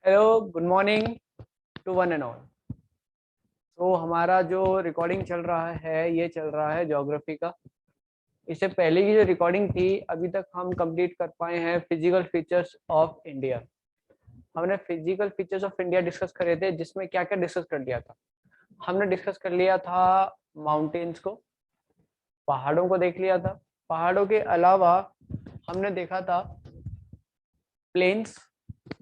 Hello, good morning to one and all. तो हमारा जो रिकॉर्डिंग चल रहा है ये चल रहा है ज्योग्राफी का। इससे पहले की जो रिकॉर्डिंग थी अभी तक हम कंप्लीट कर पाए हैं फिजिकल फीचर्स ऑफ इंडिया। हमने physical features of India discuss करे थे, जिसमें क्या क्या डिस्कस कर लिया था। हमने डिस्कस कर लिया था माउंटेन्स को, पहाड़ों को देख लिया था। पहाड़ों के अलावा हमने देखा था प्लेन्स,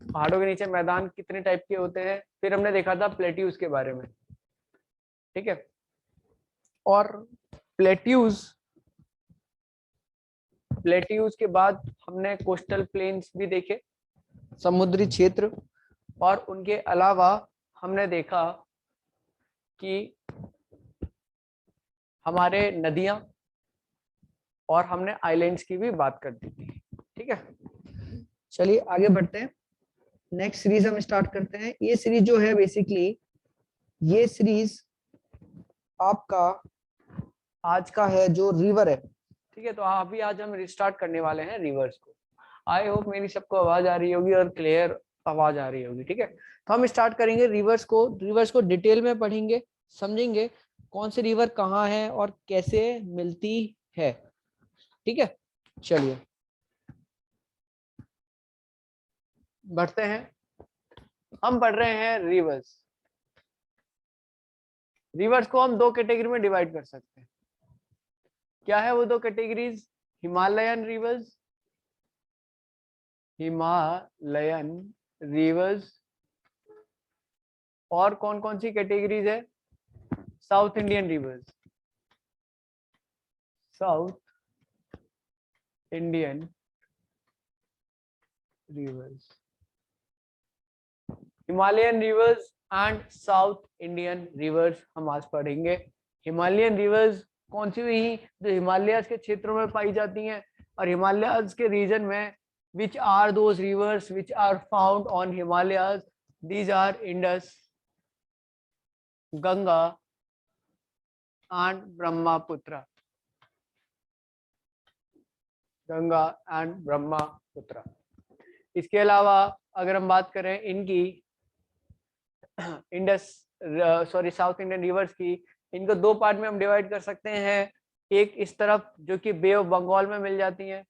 पहाड़ों के नीचे मैदान कितने टाइप के होते हैं। फिर हमने देखा था प्लेट्यूज के बारे में, ठीक है। और प्लेट्यूज प्लेट्यूज के बाद हमने कोस्टल प्लेन्स भी देखे, समुद्री क्षेत्र। और उनके अलावा हमने देखा कि हमारे नदियां, और हमने आइलैंड्स की भी बात कर दी थी, ठीक है। चलिए आगे बढ़ते हैं। नेक्स्ट सीरीज हम स्टार्ट करते हैं। ये सीरीज जो है बेसिकली ये सीरीज आपका आज का है जो रिवर है, ठीक है। तो अभी आज हम रिस्टार्ट करने वाले हैं रिवर्स को। आई होप मेरी सबको आवाज आ रही होगी और क्लियर आवाज आ रही होगी, ठीक है। तो हम स्टार्ट करेंगे रिवर्स को डिटेल में पढ़ेंगे, समझेंगे कौन सी रिवर कहाँ है और कैसे मिलती है, ठीक है। चलिए बढ़ते हैं। हम पढ़ रहे हैं रिवर्स। रिवर्स को हम दो कैटेगरी में डिवाइड कर सकते हैं। क्या है वो दो categories? Himalayan reverse, Himalayan reverse. और कौन कौन सी कैटेगरीज है? South Indian reverse, south Indian reverse, Himalayan reverse and south Indian reverse हम आज पढ़ेंगे। हिमालयन रिवर्स कौन सी हुई? जो हिमालयस के क्षेत्रों में पाई जाती हैं, और हिमालयस के रीजन में which are those rivers which are found on Himalayas? These are Indus, Ganga and Brahmaputra, Ganga and Brahmaputra. इसके अलावा अगर हम बात करें इनकी इंडस साउथ इंडियन रिवर्स की, इनको दो पार्ट में हम डिवाइड कर सकते हैं। एक इस तरफ जो कि बे ऑफ बंगाल में मिल जाती है,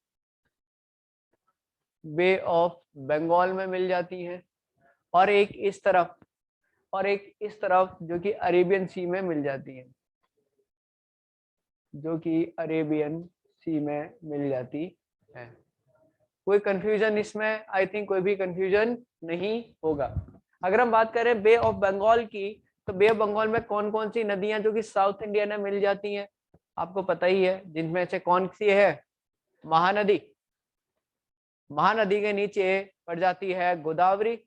बे ऑफ बंगाल में मिल जाती है। और एक इस तरफ, और एक इस तरफ जो कि अरेबियन सी में मिल जाती है, जो कि अरेबियन सी में मिल जाती है। कोई कंफ्यूजन इसमें? आई थिंक कोई भी कंफ्यूजन नहीं होगा। अगर हम बात करें बे ऑफ बंगाल की, तो बे ऑफ बंगाल में कौन कौन सी नदियां जो कि साउथ इंडिया में मिल जाती हैं आपको पता ही है, जिनमें से कौन सी है? महानदी। महानदी के नीचे पड़ जाती है गोदावरी,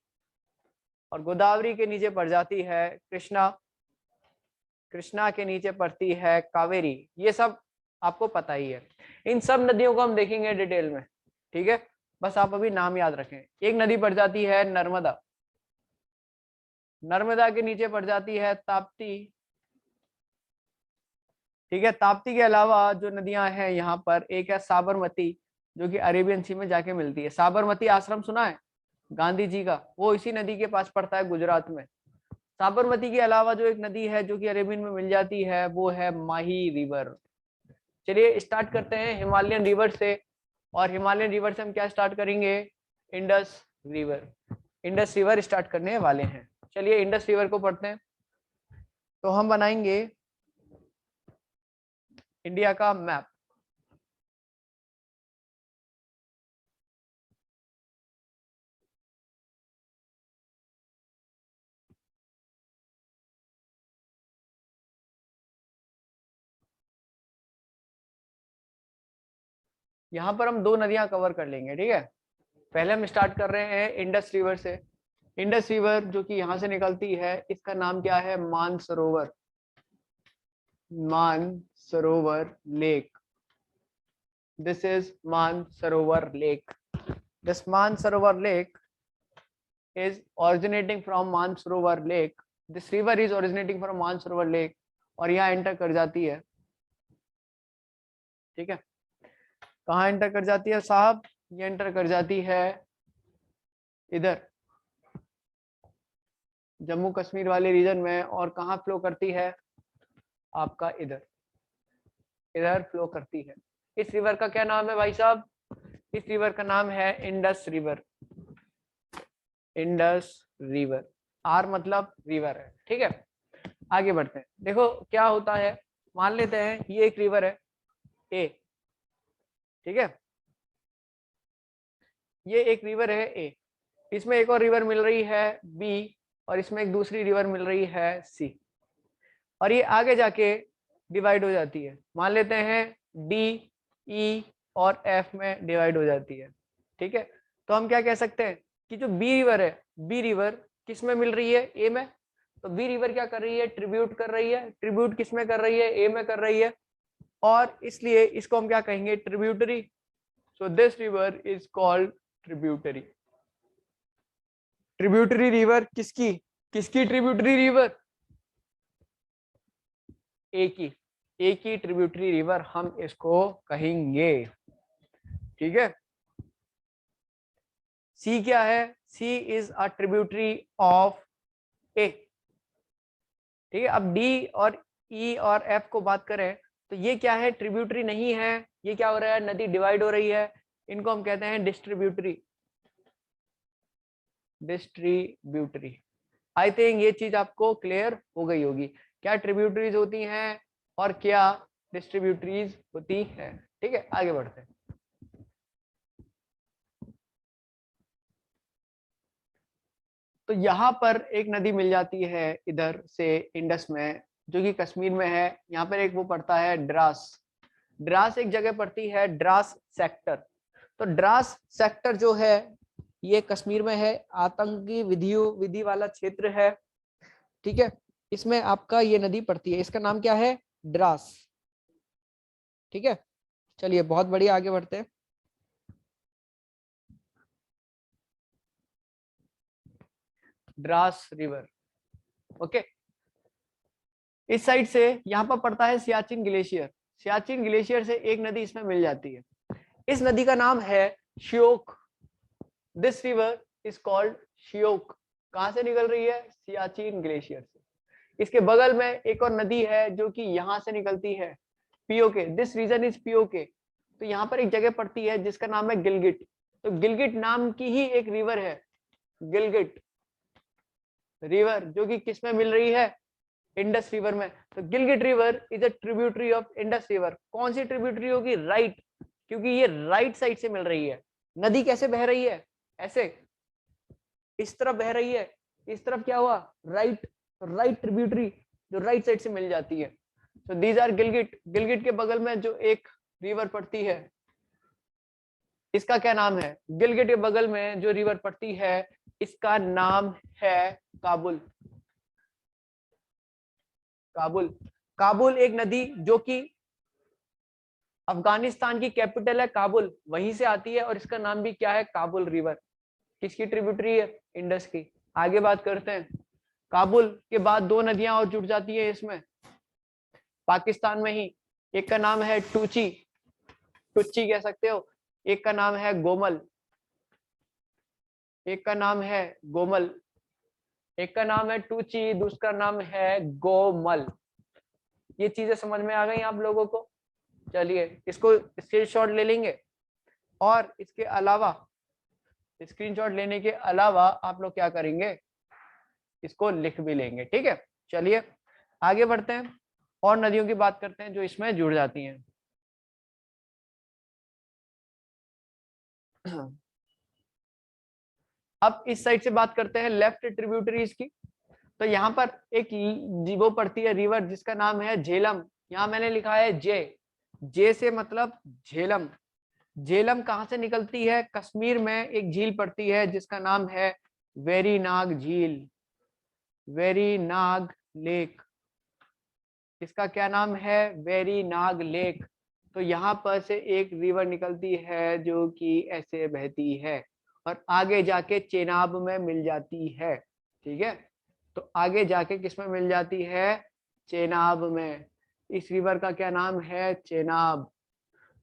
और गोदावरी के नीचे पड़ जाती है कृष्णा, कृष्णा के नीचे पड़ती है कावेरी। ये सब आपको पता ही है। इन सब नदियों को हम देखेंगे डिटेल में, ठीक है। बस आप अभी नाम याद रखें। एक नदी पड़ जाती है नर्मदा, नर्मदा के नीचे पड़ जाती है ताप्ती, ठीक है। ताप्ती के अलावा जो नदियां हैं यहाँ पर, एक है साबरमती, जो कि अरेबियन सी में जाके मिलती है। साबरमती आश्रम सुना है गांधी जी का? वो इसी नदी के पास पड़ता है, गुजरात में। साबरमती के अलावा जो एक नदी है जो कि अरेबियन में मिल जाती है, वो है माही रिवर। चलिए स्टार्ट करते हैं हिमालयन रिवर से। और हिमालयन रिवर से हम क्या स्टार्ट करेंगे? Indus river. Indus river start करने वाले हैं। चलिए इंडस रिवर को पढ़ते हैं। तो हम बनाएंगे इंडिया का मैप। यहाँ पर हम दो नदियां कवर कर लेंगे, ठीक है। पहले हम स्टार्ट कर रहे हैं इंडस रिवर से। इंडस रिवर जो कि यहाँ से निकलती है, इसका नाम क्या है? Mansarovar, Mansarovar lake. This is Mansarovar lake. This Mansarovar lake is originating from Mansarovar lake. This river is originating from Mansarovar lake, और यहाँ एंटर कर जाती है, ठीक है। कहाँ एंटर कर जाती है साहब? ये एंटर कर जाती है इधर, जम्मू कश्मीर वाले रीजन में, और कहाँ फ्लो करती है आपका इधर, इधर फ्लो करती है। इस रिवर का क्या नाम है भाई साहब? इस रिवर का नाम है Indus river. Indus river, R मतलब रिवर है, ठीक है। आगे बढ़ते हैं। देखो क्या होता है, मान लेते हैं ये एक रिवर है ए, ठीक है, ये एक रिवर है ए, इसमें एक और रिवर मिल रही है बी, और इसमें एक दूसरी रिवर मिल रही है सी, और ये आगे जाके डिवाइड हो जाती है। मान लेते हैं डी, ई और एफ में डिवाइड हो जाती है, ठीक है। तो हम क्या कह सकते हैं कि जो बी रिवर है, बी रिवर किस में मिल रही है? ए में। तो बी रिवर क्या कर रही है? ट्रिब्यूट कर रही है। ट्रिब्यूट किस में कर रही है? ए में कर रही है, और इसलिए इसको हम क्या कहेंगे? Tributary. So this river is called tributary. Tributary river किसकी? किसकी ट्रिब्यूटरी रिवर? ए की। ए की ट्रिब्यूटरी रिवर हम इसको कहेंगे, ठीक है। सी क्या है? सी इज अ ट्रिब्यूटरी ऑफ ए, ठीक है। अब डी और ई और एफ को बात करें तो ये क्या है? ट्रिब्यूटरी नहीं है। ये क्या हो रहा है? नदी डिवाइड हो रही है। इनको हम कहते हैं डिस्ट्रीब्यूटरी। डिस्ट्रीब्यूटरी। आई थिंक ये चीज आपको क्लियर हो गई होगी, क्या ट्रिब्यूटरीज होती हैं और क्या डिस्ट्रीब्यूटरीज होती हैं, ठीक है। आगे बढ़ते हैं। तो यहाँ पर एक नदी मिल जाती है इधर से इंडस में, जो कि कश्मीर में है। यहाँ पर एक वो पड़ता है द्रास। द्रास एक जगह पड़ती है, द्रास सेक्टर। तो द्रास सेक्टर जो है ये कश्मीर में है, आतंकी विधि वाला क्षेत्र है, ठीक है। इसमें आपका ये नदी पड़ती है, इसका नाम क्या है? द्रास, ठीक है। चलिए बहुत बढ़िया, आगे बढ़ते हैं। Dras river, okay. इस साइड से यहाँ पर पड़ता है सियाचिन ग्लेशियर। सियाचिन ग्लेशियर से एक नदी इसमें मिल जाती है, इस नदी का नाम है Shyok. This river is called Shyok. कहां से निकल रही है? सियाचिन ग्लेशियर से। इसके बगल में एक और नदी है जो कि यहां से निकलती है, PoK. This region is PoK. तो यहाँ पर एक जगह पड़ती है जिसका नाम है गिलगिट। तो गिलगिट नाम की ही एक रिवर है, गिलगिट रिवर, जो कि किस में मिल रही है? इंडस रिवर में। तो Gilgit river is a tributary of Indus river. कौन सी ट्रिब्यूटरी होगी? राइट, क्योंकि ये राइट साइड से मिल रही है। नदी कैसे बह रही है? ऐसे, इस तरफ बह रही है। इस तरफ क्या हुआ? राइट, राइट ट्रिब्यूटरी जो राइट साइड से मिल जाती है। तो दीज आर गिलगिट। गिलगिट के बगल में जो एक रिवर पड़ती है, इसका क्या नाम है? गिलगिट के बगल में जो रिवर पड़ती है इसका नाम है काबुल। काबुल। काबुल एक नदी जो कि अफगानिस्तान की कैपिटल है काबुल, वहीं से आती है, और इसका नाम भी क्या है? काबुल रिवर। किसकी ट्रिब्यूटरी है? इंडस की। आगे बात करते हैं। काबुल के बाद दो नदियां और जुड़ जाती है इसमें, पाकिस्तान में ही। एक का नाम है टूची, टुच्ची कह सकते हो। एक का नाम है गोमल, एक का नाम है गोमल। एक का नाम है टूची, दूसरा नाम है गोमल। ये चीजें समझ में आ गई आप लोगों को? चलिए इसको स्क्रीनशॉट ले लेंगे, और इसके अलावा स्क्रीनशॉट लेने के अलावा आप लोग क्या करेंगे? इसको लिख भी लेंगे, ठीक है। चलिए आगे बढ़ते हैं और नदियों की बात करते हैं जो इसमें जुड़ जाती हैं। अब इस साइड से बात करते हैं लेफ्ट ट्रिब्यूटरीज की। तो यहाँ पर एक वो पड़ती है रिवर जिसका नाम है झेलम। यहाँ मैंने लिखा है जे, जे से मतलब झेलम। झेलम कहाँ से निकलती है? कश्मीर में एक झील पड़ती है जिसका नाम है वेरीनाग झील, वेरीनाग लेक। इसका क्या नाम है? वेरीनाग लेक। तो यहाँ पर से एक रिवर निकलती है जो कि ऐसे बहती है और आगे जाके चेनाब में मिल जाती है, ठीक है। तो आगे जाके किस में मिल जाती है? चेनाब में। इस रिवर का क्या नाम है? चेनाब।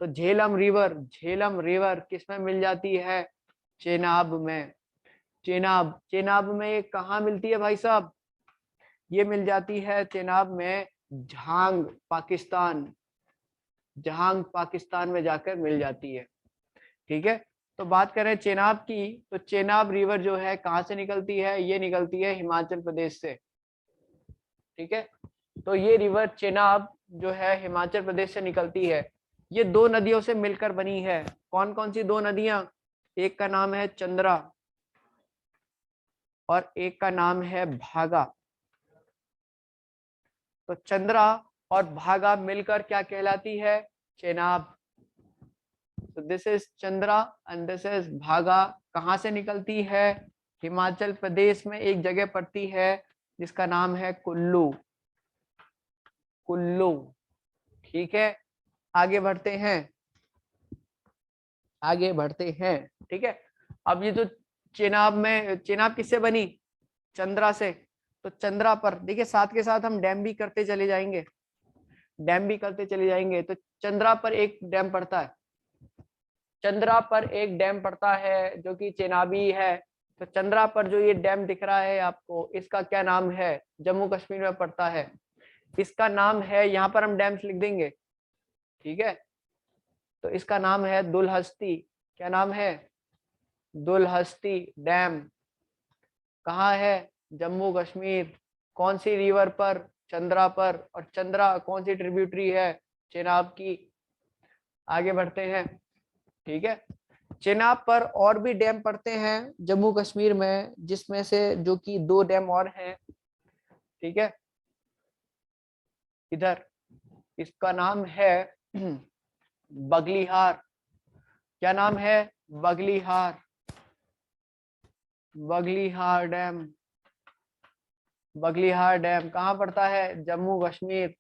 तो झेलम रिवर, झेलम रिवर किस में मिल जाती है? चेनाब में। चेनाब, चेनाब में ये कहाँ मिलती है भाई साहब? ये मिल जाती है चेनाब में झांग पाकिस्तान, झांग पाकिस्तान में जाकर मिल जाती है। ठीक है, तो बात करें चेनाब की, तो चेनाब रिवर जो है कहाँ से निकलती है, ये निकलती है हिमाचल प्रदेश से। ठीक है, तो ये रिवर चेनाब जो है हिमाचल प्रदेश से निकलती है। ये दो नदियों से मिलकर बनी है। कौन कौन सी दो नदियां, एक का नाम है चंद्रा और एक का नाम है भागा। तो चंद्रा और भागा मिलकर क्या कहलाती है, चेनाब। तो this is Chandra and this is भागा। कहाँ से निकलती है, हिमाचल प्रदेश में एक जगह पड़ती है जिसका नाम है कुल्लू, कुल्लू। ठीक है, आगे बढ़ते हैं, आगे बढ़ते हैं। ठीक है, अब ये जो चेनाब में, चेनाब किससे बनी, चंद्रा से। तो चंद्रा पर देखिए, साथ के साथ हम डैम भी करते चले जाएंगे, डैम भी करते चले जाएंगे। तो चंद्रा पर एक डैम पड़ता है, चंद्रा पर एक डैम पड़ता है जो कि चेनाबी है। तो चंद्रा पर जो ये डैम दिख रहा है आपको, इसका क्या नाम है, जम्मू कश्मीर में पड़ता है। इसका नाम है, यहाँ पर हम डैम्स लिख देंगे। ठीक है, तो इसका नाम है दुलहस्ती। क्या नाम है, दुलहस्ती डैम। कहाँ है, जम्मू कश्मीर। कौन सी रिवर पर, चंद्रा पर। और चंद्रा कौन सी ट्रिब्यूटरी है, चेनाब की। आगे बढ़ते हैं। ठीक है, चेनाब पर और भी डैम पड़ते हैं जम्मू कश्मीर में, जिसमें से जो कि दो डैम और हैं। ठीक है, इधर इसका नाम है बगलीहार। क्या नाम है, बगलीहार, बगलीहार डैम। बगलीहार डैम कहाँ पड़ता है, जम्मू कश्मीर।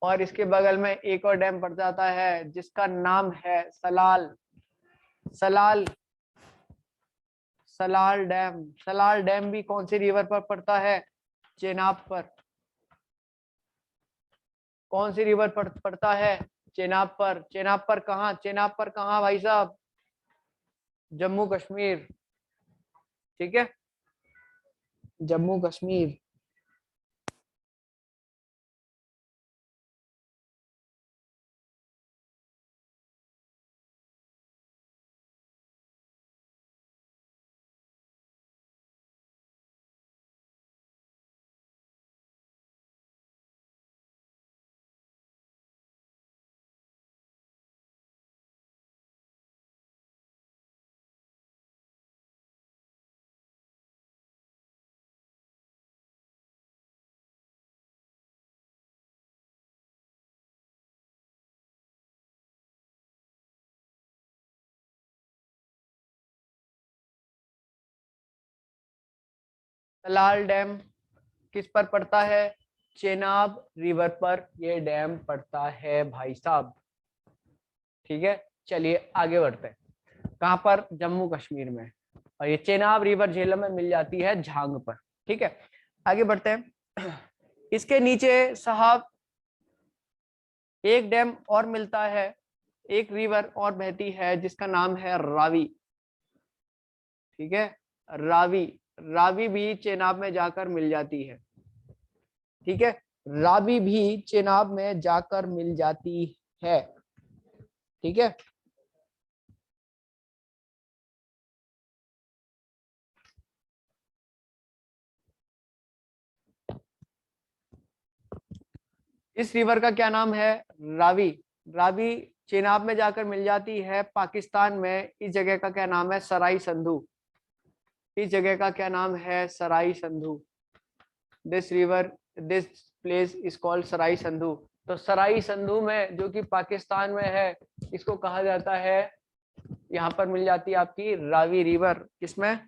और इसके बगल में एक और डैम पड़ जाता है जिसका नाम है सलाल, सलाल, सलाल डैम। सलाल डैम भी कौन सी रिवर पर पड़ता है, चेनाब पर। कौन सी रिवर पर पड़ता है, चेनाब पर। चेनाब पर कहाँ, चेनाब पर कहाँ भाई साहब, जम्मू कश्मीर। ठीक है, जम्मू कश्मीर। सलाल डैम किस पर पड़ता है, चेनाब रिवर पर ये डैम पड़ता है भाई साहब। ठीक है, चलिए आगे बढ़ते हैं। कहाँ पर, जम्मू कश्मीर में। और ये चेनाब रिवर झेलम में मिल जाती है झांग पर। ठीक है, आगे बढ़ते हैं। इसके नीचे साहब एक डैम और मिलता है, एक रिवर और बहती है जिसका नाम है रावी। ठीक है, रावी, रावी भी चेनाब में जाकर मिल जाती है। ठीक है, रावी भी चेनाब में जाकर मिल जाती है। ठीक है, इस रिवर का क्या नाम है, रावी। रावी चेनाब में जाकर मिल जाती है पाकिस्तान में। इस जगह का क्या नाम है, सराई संधू। इस जगह का क्या नाम है, Sarai Sandhu. This river, this place is called Sarai Sandhu. तो सराई संधू में जो कि पाकिस्तान में है, इसको कहा जाता है, यहाँ पर मिल जाती है आपकी रावी रिवर। किसमें,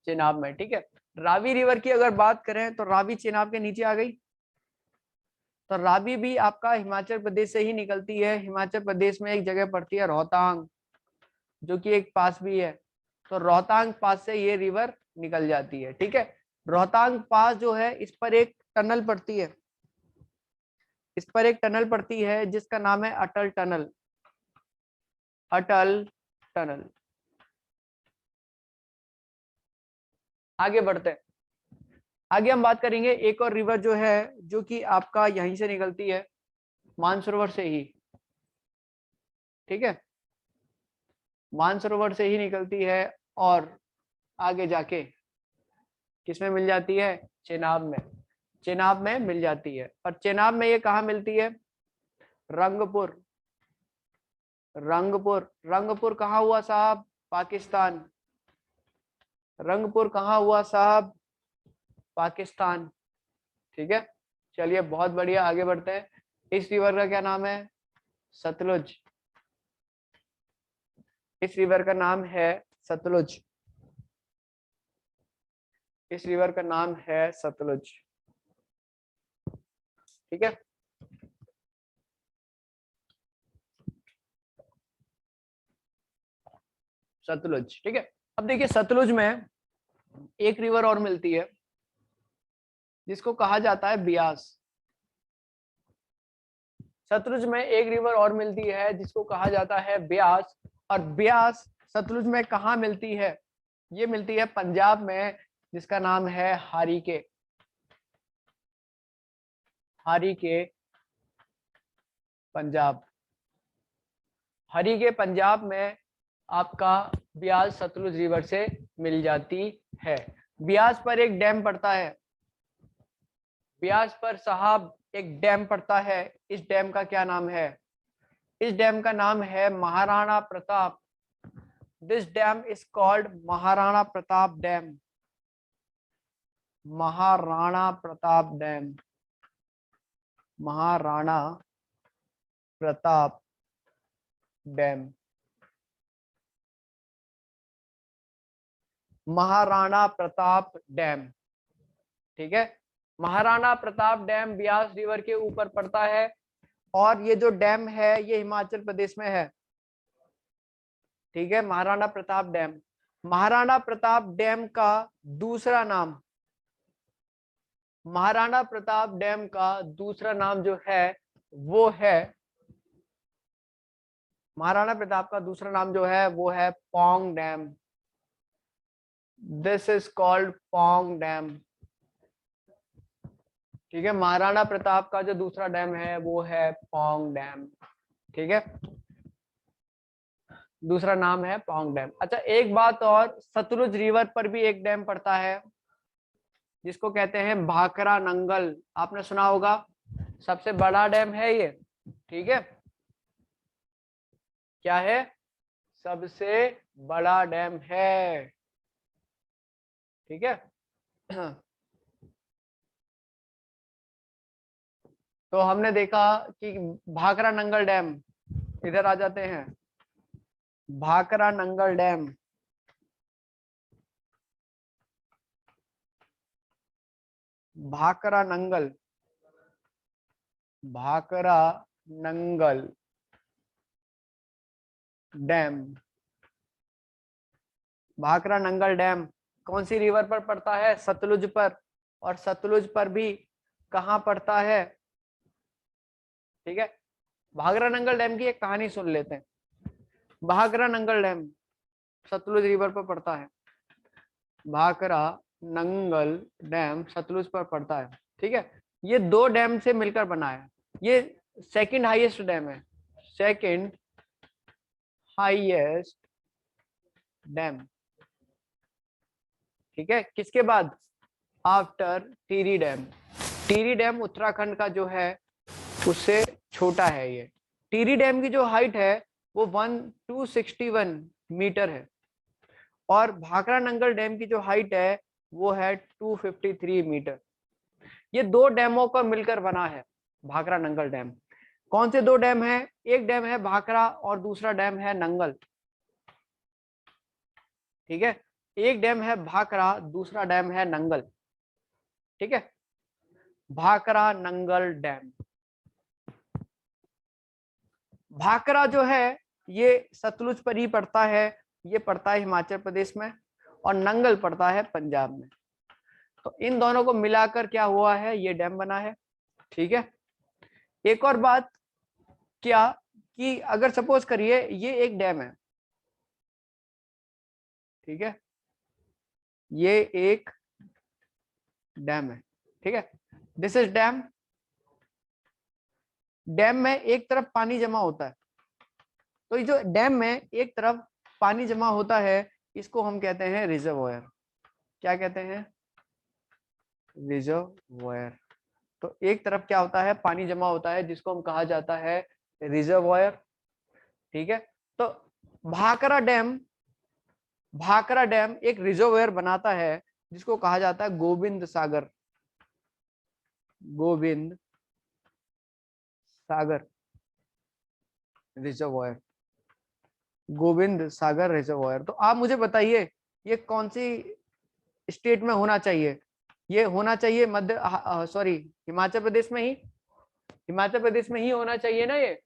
चेनाब में। ठीक है, रावी रिवर की अगर बात करें तो रावी चेनाब के नीचे आ गई। तो रावी भी आपका हिमाचल प्रदेश से ही निकलती है। हिमाचल प्रदेश में एक जगह पड़ती है रोहतांग, जो कि एक पास भी है। तो रोहतांग पास से ये रिवर निकल जाती है। ठीक है, रोहतांग पास जो है, इस पर एक टनल पड़ती है, इस पर एक टनल पड़ती है जिसका नाम है अटल टनल, अटल टनल। आगे बढ़ते हैं। आगे हम बात करेंगे एक और रिवर जो है, जो कि आपका यहीं से निकलती है, मानसरोवर से ही, ठीक है, मानसरोवर से ही निकलती है और आगे जाके किसमें मिल जाती है, चेनाब में, चेनाब में मिल जाती है। और चेनाब में ये कहाँ मिलती है, रंगपुर, रंगपुर, रंगपुर कहाँ हुआ साहब, पाकिस्तान, रंगपुर कहाँ हुआ साहब, पाकिस्तान, ठीक है। चलिए बहुत बढ़िया, आगे बढ़ते हैं। इस रिवर का क्या नाम है, सतलुज, इस रिवर का नाम है सतलुज, इस रिवर का नाम है सतलुज, ठीक है। सतलुज, ठीक है। अब देखिए सतलुज में एक रिवर और मिलती है जिसको कहा जाता है ब्यास। सतलुज में एक रिवर और मिलती है जिसको कहा जाता है ब्यास। और ब्यास सतलुज में कहाँ मिलती है, ये मिलती है पंजाब में, जिसका नाम है हारीके, हारीके पंजाब, हरीके पंजाब में आपका ब्यास सतलुज रिवर से मिल जाती है। ब्यास पर एक डैम पड़ता है, ब्यास पर साहब एक डैम पड़ता है, इस डैम का क्या नाम है, इस डैम का नाम है Maharana Pratap. This dam is called Maharana Pratap dam, Maharana Pratap dam, Maharana Pratap dam, Maharana Pratap dam, ठीक है। महाराणा प्रताप डैम ब्यास रिवर के ऊपर पड़ता है और ये जो डैम है ये हिमाचल प्रदेश में है, ठीक है। महाराणा प्रताप डैम, महाराणा प्रताप डैम का दूसरा नाम, महाराणा प्रताप डैम का दूसरा नाम जो है वो है, महाराणा प्रताप का दूसरा नाम जो है वो है Pong dam. This is called Pong dam, ठीक है। महाराणा प्रताप का जो दूसरा डैम है वो है पौंग डैम, ठीक है, दूसरा नाम है पौंग डैम। अच्छा एक बात और, सतलुज रिवर पर भी एक डैम पड़ता है जिसको कहते हैं भाखरा नंगल, आपने सुना होगा, सबसे बड़ा डैम है ये, ठीक है, क्या है, सबसे बड़ा डैम है, ठीक है। तो हमने देखा कि भाखरा नंगल डैम, इधर आ जाते हैं, Bhakra Nangal dam, Bhakra Nangal, Bhakra Nangal dam, Bhakra Nangal dam कौन सी रिवर पर पड़ता है, सतलुज पर, और सतलुज पर भी कहाँ पड़ता है, ठीक है। भाखरा नंगल डैम की एक कहानी सुन लेते हैं। भाखरा नंगल डैम सतलुज रिवर पर पड़ता है, भाखरा नंगल डैम सतलुज पर पड़ता है, ठीक है। ये दो डैम से मिलकर बना है, ये सेकंड हाईएस्ट डैम है, सेकंड हाईएस्ट डैम, ठीक है। किसके बाद, after Tehri dam, Tehri dam Uttarakhand का जो है उससे छोटा है ये। टिहरी डैम की जो हाइट है वो 1261 मीटर है और भाखरा नंगल डैम की जो हाइट है वो है 253 मीटर। ये दो डैमों का मिलकर बना है भाखरा नंगल डैम। कौन से दो डैम है, एक डैम है भाखरा और दूसरा डैम है नंगल, ठीक है। एक डैम है भाखरा, दूसरा डैम है नंगल, ठीक है, भाखरा नंगल डैम। भाखरा जो है ये सतलुज पर ही पड़ता है, ये पड़ता है हिमाचल प्रदेश में, और नंगल पड़ता है पंजाब में। तो इन दोनों को मिलाकर क्या हुआ है, ये डैम बना है, ठीक है। एक और बात क्या, कि अगर सपोज करिए ये एक डैम है, ठीक है, ये एक डैम है, ठीक है, दिस इज डैम। डैम में एक तरफ पानी जमा होता है, तो ये जो डैम में एक तरफ पानी जमा होता है इसको हम कहते हैं रिजर्वोयर। क्या कहते हैं? रिजर्वोयर। तो एक तरफ क्या होता है, पानी जमा होता है जिसको हम कहा जाता है रिजर्वोयर, ठीक है। तो भाखड़ा डैम, भाखड़ा डैम एक रिजर्वोयर बनाता है जिसको कहा जाता है गोविंद सागर, गोविंद सागर रिजर्वोयर, गोविंद सागर रिजर्वोयर। तो आप मुझे बताइए ये कौन सी स्टेट में होना चाहिए? ये होना चाहिए मध्य, सॉरी, हिमाचल प्रदेश में ही, हिमाचल प्रदेश में ही होना चाहिए ना ये,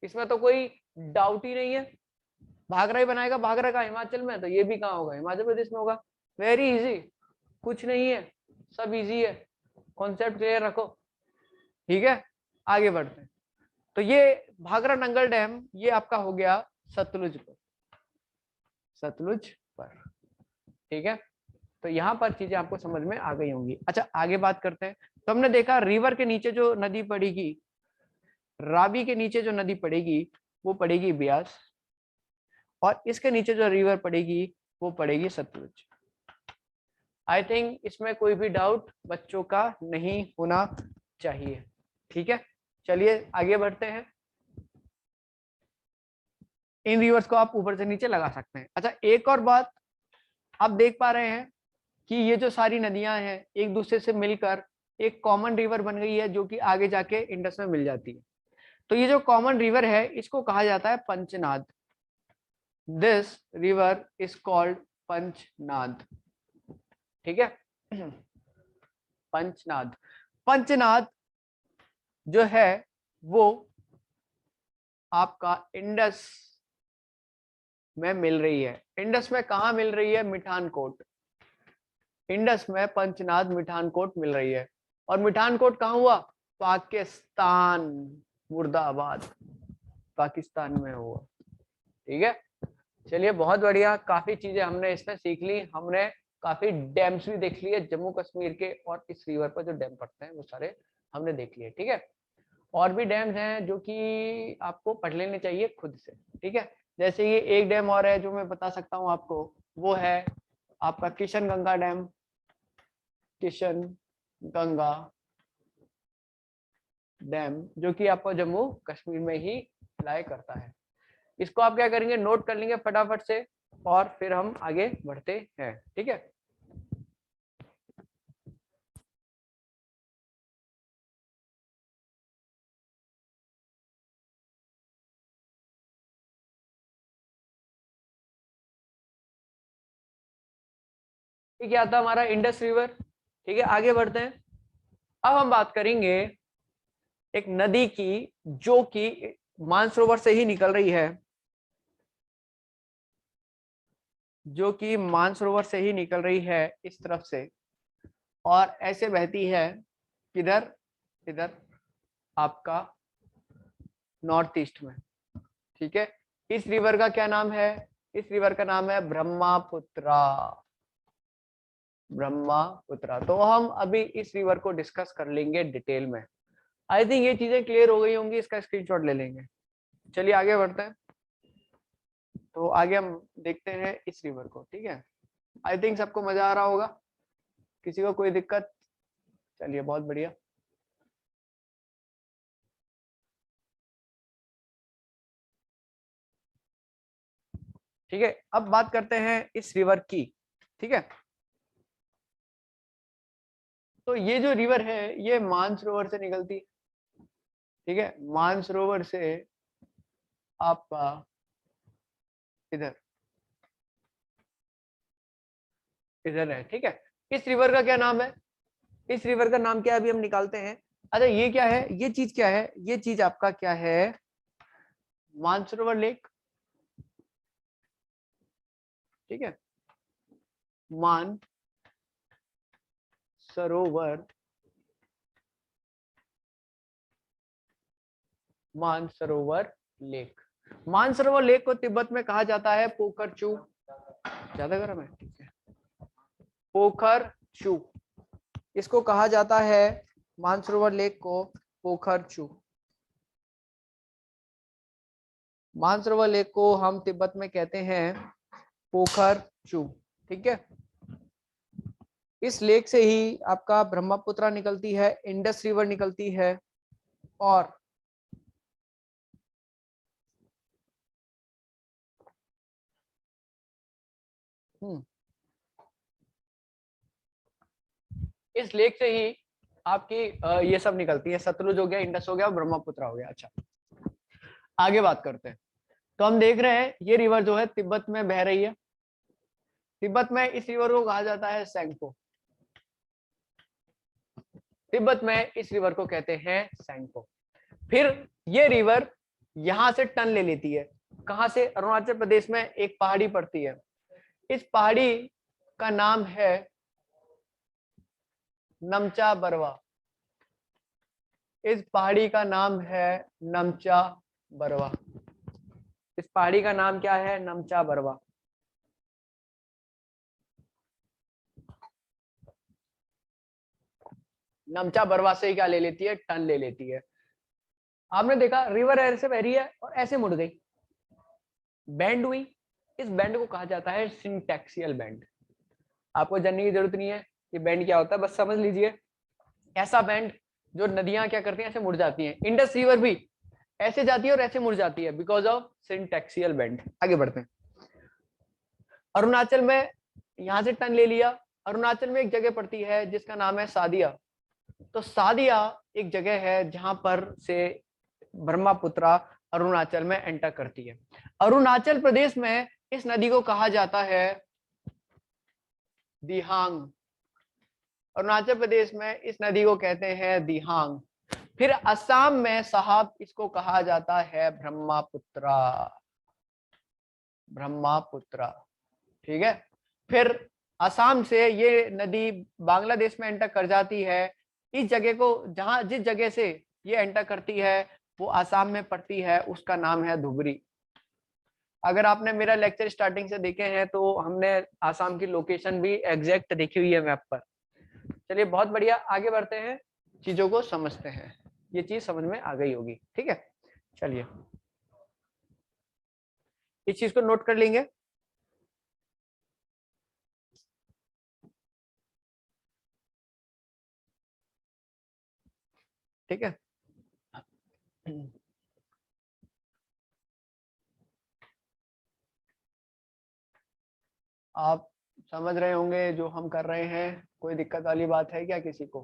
इसमें तो कोई डाउट ही नहीं है। भाखड़ा ही बनाएगा, भाखड़ा का हिमाचल में, तो ये भी कहाँ होगा? हिमाचल प्रदेश में होगा। वेरी इजी, कुछ नहीं है, सब इजी है, कॉन्सेप्ट क्लियर रखो, ठीक है। आगे बढ़ते हैं। तो ये भाखड़ा नंगल डैम ये आपका हो गया सतलुज पर, सतलुज पर, ठीक है। तो यहाँ पर चीजें आपको समझ में आ गई होंगी। अच्छा आगे बात करते हैं। तो हमने देखा रिवर के नीचे जो नदी पड़ेगी, रावी के नीचे जो नदी पड़ेगी वो पड़ेगी ब्यास, और इसके नीचे जो रिवर पड़ेगी वो पड़ेगी सतलुज। आई थिंक इसमें कोई भी डाउट बच्चों का नहीं होना चाहिए, ठीक है। चलिए आगे बढ़ते हैं। इन रिवर्स को आप ऊपर से नीचे लगा सकते हैं। अच्छा एक और बात, आप देख पा रहे हैं कि ये जो सारी नदियां हैं एक दूसरे से मिलकर एक कॉमन रिवर बन गई है जो कि आगे जाके इंडस में मिल जाती है। तो ये जो कॉमन रिवर है इसको कहा जाता है पंचनाद। दिस रिवर इज कॉल्ड पंचनाद, ठीक है। पंचनाद, पंचनाद जो है वो आपका इंडस में मिल रही है। इंडस में कहा मिल रही है? मिठानकोट, इंडस में पंचनाद मिठानकोट मिल रही है। और मिठानकोट कहाँ हुआ? पाकिस्तान, मुर्दाबाद, पाकिस्तान में हुआ, ठीक है। चलिए बहुत बढ़िया, काफी चीजें हमने इसमें सीख ली। हमने काफी डैम्स भी देख लिए जम्मू कश्मीर के, और इस रिवर पर जो डैम पड़ते हैं वो सारे हमने देख लिए, ठीक है। और भी डैम्स हैं जो कि आपको पढ़ लेने चाहिए खुद से, ठीक है। जैसे ये एक डैम और है जो मैं बता सकता हूँ आपको, वो है आपका किशन गंगा डैम, किशन गंगा डैम, जो कि आपको जम्मू कश्मीर में ही लाई करता है। इसको आप क्या करेंगे, नोट कर लेंगे फटाफट से, और फिर हम आगे बढ़ते हैं, ठीक है। क्या था हमारा इंडस रिवर, ठीक है। आगे बढ़ते हैं। अब हम बात करेंगे एक नदी की जो कि मानसरोवर से ही निकल रही है, जो कि मानसरोवर से ही निकल रही है इस तरफ से, और ऐसे बहती है किधर? इधर आपका नॉर्थ ईस्ट में, ठीक है। इस रिवर का क्या नाम है? इस रिवर का नाम है ब्रह्मपुत्रा, ब्रह्मपुत्रा। तो हम अभी इस रिवर को डिस्कस कर लेंगे डिटेल में। आई थिंक ये चीजें क्लियर हो गई होंगी, इसका स्क्रीनशॉट ले लेंगे। चलिए आगे बढ़ते हैं। तो आगे हम देखते हैं इस रिवर को, ठीक है। आई थिंक सबको मजा आ रहा होगा, किसी को कोई दिक्कत? चलिए बहुत बढ़िया। ठीक है, अब बात करते हैं इस रिवर की, ठीक है। तो ये जो रिवर है ये मानसरोवर से निकलती है, ठीक है। मानसरोवर से आपका इधर, इधर है, ठीक है। इस रिवर का क्या नाम है? इस रिवर का नाम क्या है अभी हम निकालते हैं। अच्छा ये क्या है, ये चीज क्या है? ये चीज आपका क्या है? मानसरोवर लेक, ठीक है। मान सरोवर, मानसरोवर लेक। मानसरोवर लेक को तिब्बत में कहा जाता है पोखर चू। ज्यादा गर्म है, ठीक है, पोखर चू, इसको कहा जाता है मानसरोवर लेक को पोखरचू। मानसरोवर लेक को हम तिब्बत में कहते हैं पोखरचू। ठीक है, इस लेक से ही आपका ब्रह्मपुत्रा निकलती है, इंडस रिवर निकलती है, और इस लेक से ही आपकी ये सब निकलती है, सतलुज हो गया, इंडस हो गया और ब्रह्मपुत्रा हो गया। अच्छा, आगे बात करते हैं। तो हम देख रहे हैं ये रिवर जो है तिब्बत में बह रही है। तिब्बत में इस रिवर को कहा जाता है सैंगपो। तिब्बत में इस रिवर को कहते हैं सैंगपो। फिर ये रिवर यहां से टर्न ले लेती है। कहां से? अरुणाचल प्रदेश में एक पहाड़ी पड़ती है, इस पहाड़ी का नाम है नमचा बरवा। इस पहाड़ी का नाम है नमचा बरवा। इस पहाड़ी का नाम क्या है? नमचा बरवा। नमचा बरवा से ही क्या ले लेती है? टर्न ले लेती है। आपने देखा रिवर ऐसे बह रही है और ऐसे मुड़ गई, बैंड हुई। इस बैंड को कहा जाता है सिंटैक्सियल बैंड। आपको जानने की जरूरत नहीं है ये बैंड क्या होता है, बस समझ लीजिए ऐसा बैंड जो नदियां क्या करती हैं, ऐसे मुड़ जाती हैं। इंडस रिवर भी ऐसे जाती है और ऐसे मुड़ जाती है बिकॉज ऑफ सिंटैक्सियल बैंड। आगे बढ़ते हैं। अरुणाचल में यहां से टर्न ले लिया। अरुणाचल में एक जगह पड़ती है जिसका नाम है सादिया। तो सादिया एक जगह है जहां पर से ब्रह्मपुत्रा अरुणाचल में एंटर करती है। अरुणाचल प्रदेश में इस नदी को कहा जाता है दिहांग। अरुणाचल प्रदेश में इस नदी को कहते हैं दिहांग। फिर असम में साहब इसको कहा जाता है ब्रह्मपुत्रा। ब्रह्मपुत्रा, ठीक है। फिर असम से ये नदी बांग्लादेश में एंटर कर जाती है। इस जगह को जहां जिस जगह से ये एंटर करती है वो असम में पड़ती है, उसका नाम है धुबरी। अगर आपने मेरा लेक्चर स्टार्टिंग से देखे हैं तो हमने असम की लोकेशन भी एग्जैक्ट देखी हुई है मैप पर। चलिए बहुत बढ़िया, आगे बढ़ते हैं, चीजों को समझते हैं। ये चीज समझ में आ गई होगी, ठीक है। चलिए इस चीज को नोट कर लेंगे। ठीक है, आप समझ रहे होंगे जो हम कर रहे हैं। कोई दिक्कत वाली बात है क्या किसी को?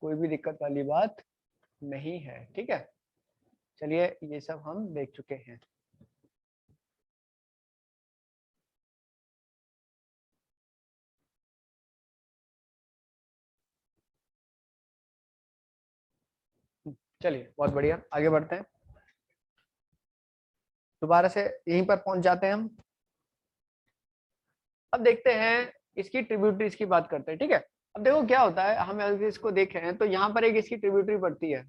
कोई भी दिक्कत वाली बात नहीं है, ठीक है। चलिए ये सब हम देख चुके हैं। चलिए बहुत बढ़िया, आगे बढ़ते हैं। दोबारा से यहीं पर पहुंच जाते हैं हम। अब देखते हैं इसकी ट्रिब्यूटरीज की बात करते हैं, ठीक है। अब देखो क्या होता है, हम अगर इसको देखें तो यहाँ पर एक इसकी ट्रिब्यूटरी पड़ती है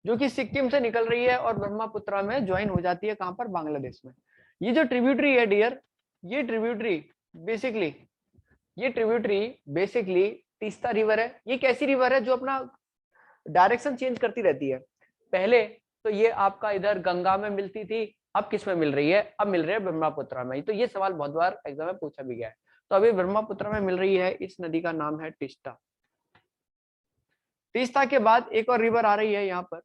जो कि सिक्किम से निकल रही है और ब्रह्मपुत्रा में ज्वाइन हो जाती है। कहां पर? बांग्लादेश में। ये जो ट्रिब्यूटरी है डियर, ये ट्रिब्यूटरी बेसिकली तीस्ता रिवर है। ये कैसी रिवर है जो अपना डायरेक्शन चेंज करती रहती है। पहले तो ये आपका इधर गंगा में मिलती थी, अब किस में मिल रही है? अब मिल रही है ब्रह्मपुत्रा में। तो ये सवाल बहुत बार एग्जाम में पूछा भी गया है। तो अभी ब्रह्मपुत्रा में मिल रही है। इस नदी का नाम है तीस्ता। तीस्ता के बाद एक और रिवर आ रही है यहाँ पर।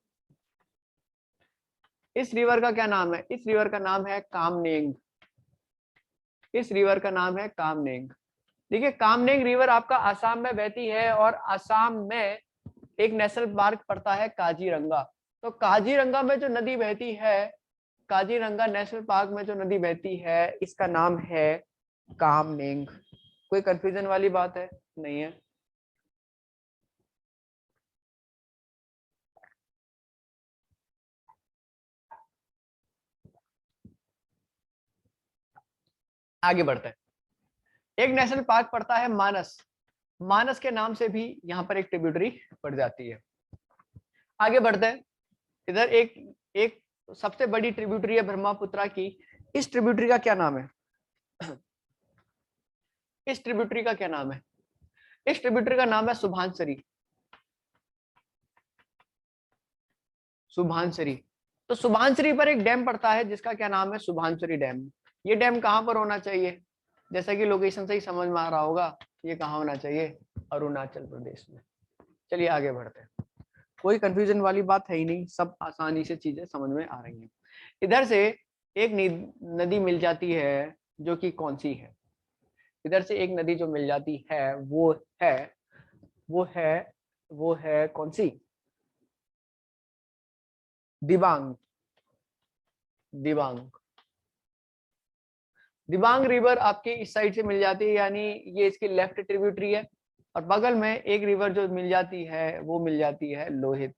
इस रिवर का क्या नाम है? इस रिवर का नाम है कामनेंग। इस रिवर का नाम है कामनेंग। देखिए कामनेंग रिवर आपका असम में बहती है और असम में एक नेशनल पार्क पड़ता है काजीरंगा। तो काजीरंगा में जो नदी बहती है, काजीरंगा नेशनल पार्क में जो नदी बहती है, इसका नाम है कामनेंग। कोई कंफ्यूजन वाली बात है? नहीं है। आगे बढ़ते हैं। एक नेशनल पार्क पड़ता है मानस। मानस के नाम से भी यहाँ पर एक ट्रिब्यूटरी पड़ जाती है। आगे बढ़ते हैं। इधर एक एक सबसे बड़ी ट्रिब्यूटरी है ब्रह्मपुत्रा की। इस ट्रिब्यूटरी का क्या नाम है? इस ट्रिब्यूटरी का क्या नाम है? इस ट्रिब्यूटरी का नाम है सुभानसरी। सुभानसरी। तो सुभानसरी पर एक डैम पड़ता है जिसका क्या नाम है? सुभानसरी डैम। ये डैम कहां पर होना चाहिए? जैसा कि लोकेशन से ही समझ में आ रहा होगा, ये कहां होना चाहिए? अरुणाचल प्रदेश में। चलिए आगे बढ़ते हैं। कोई कंफ्यूजन वाली बात है ही नहीं, सब आसानी से चीजें समझ में आ रही हैं। इधर से एक नदी मिल जाती है, जो कि कौन सी है? इधर से एक नदी जो मिल जाती है वो है कौन सी? दिबांग। दिबांग। दिबांग रिवर आपकी इस साइड से मिल जाती है, यानी ये इसकी लेफ्ट ट्रिब्यूटरी है। और बगल में एक रिवर जो मिल जाती है वो मिल जाती है लोहित।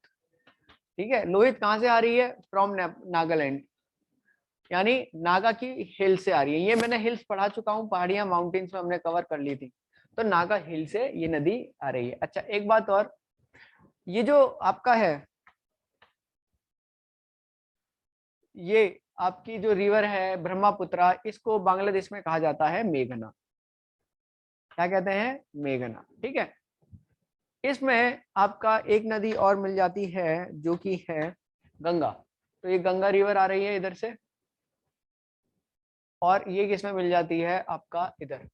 ठीक है, लोहित कहाँ से आ रही है? फ्रॉम नागालैंड, यानी नागा की हिल से आ रही है। ये मैंने हिल्स पढ़ा चुका हूँ, पहाड़ियां माउंटेन्स में हमने कवर कर ली थी। तो नागा हिल से ये नदी आ रही है। अच्छा एक बात और, ये जो आपका है, ये आपकी जो रिवर है ब्रह्मपुत्रा, इसको बांग्लादेश में कहा जाता है मेघना। क्या कहते हैं? मेघना। ठीक है, इसमें आपका एक नदी और मिल जाती है जो कि है गंगा। तो ये गंगा रिवर आ रही है इधर से, और ये किसमें मिल जाती है? आपका इधर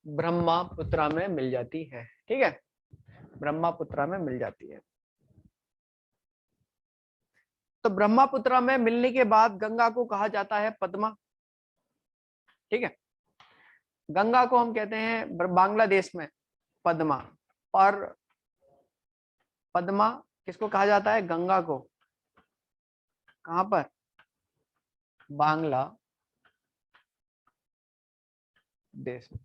ब्रह्मपुत्रा में मिल जाती है। ठीक है, ब्रह्मपुत्रा में मिल जाती है। तो ब्रह्मपुत्रा में मिलने के बाद गंगा को कहा जाता है पद्मा। ठीक है, गंगा को हम कहते हैं बांग्लादेश में पद्मा। और पद्मा किसको कहा जाता है? गंगा को। कहां पर? बांग्ला देश में।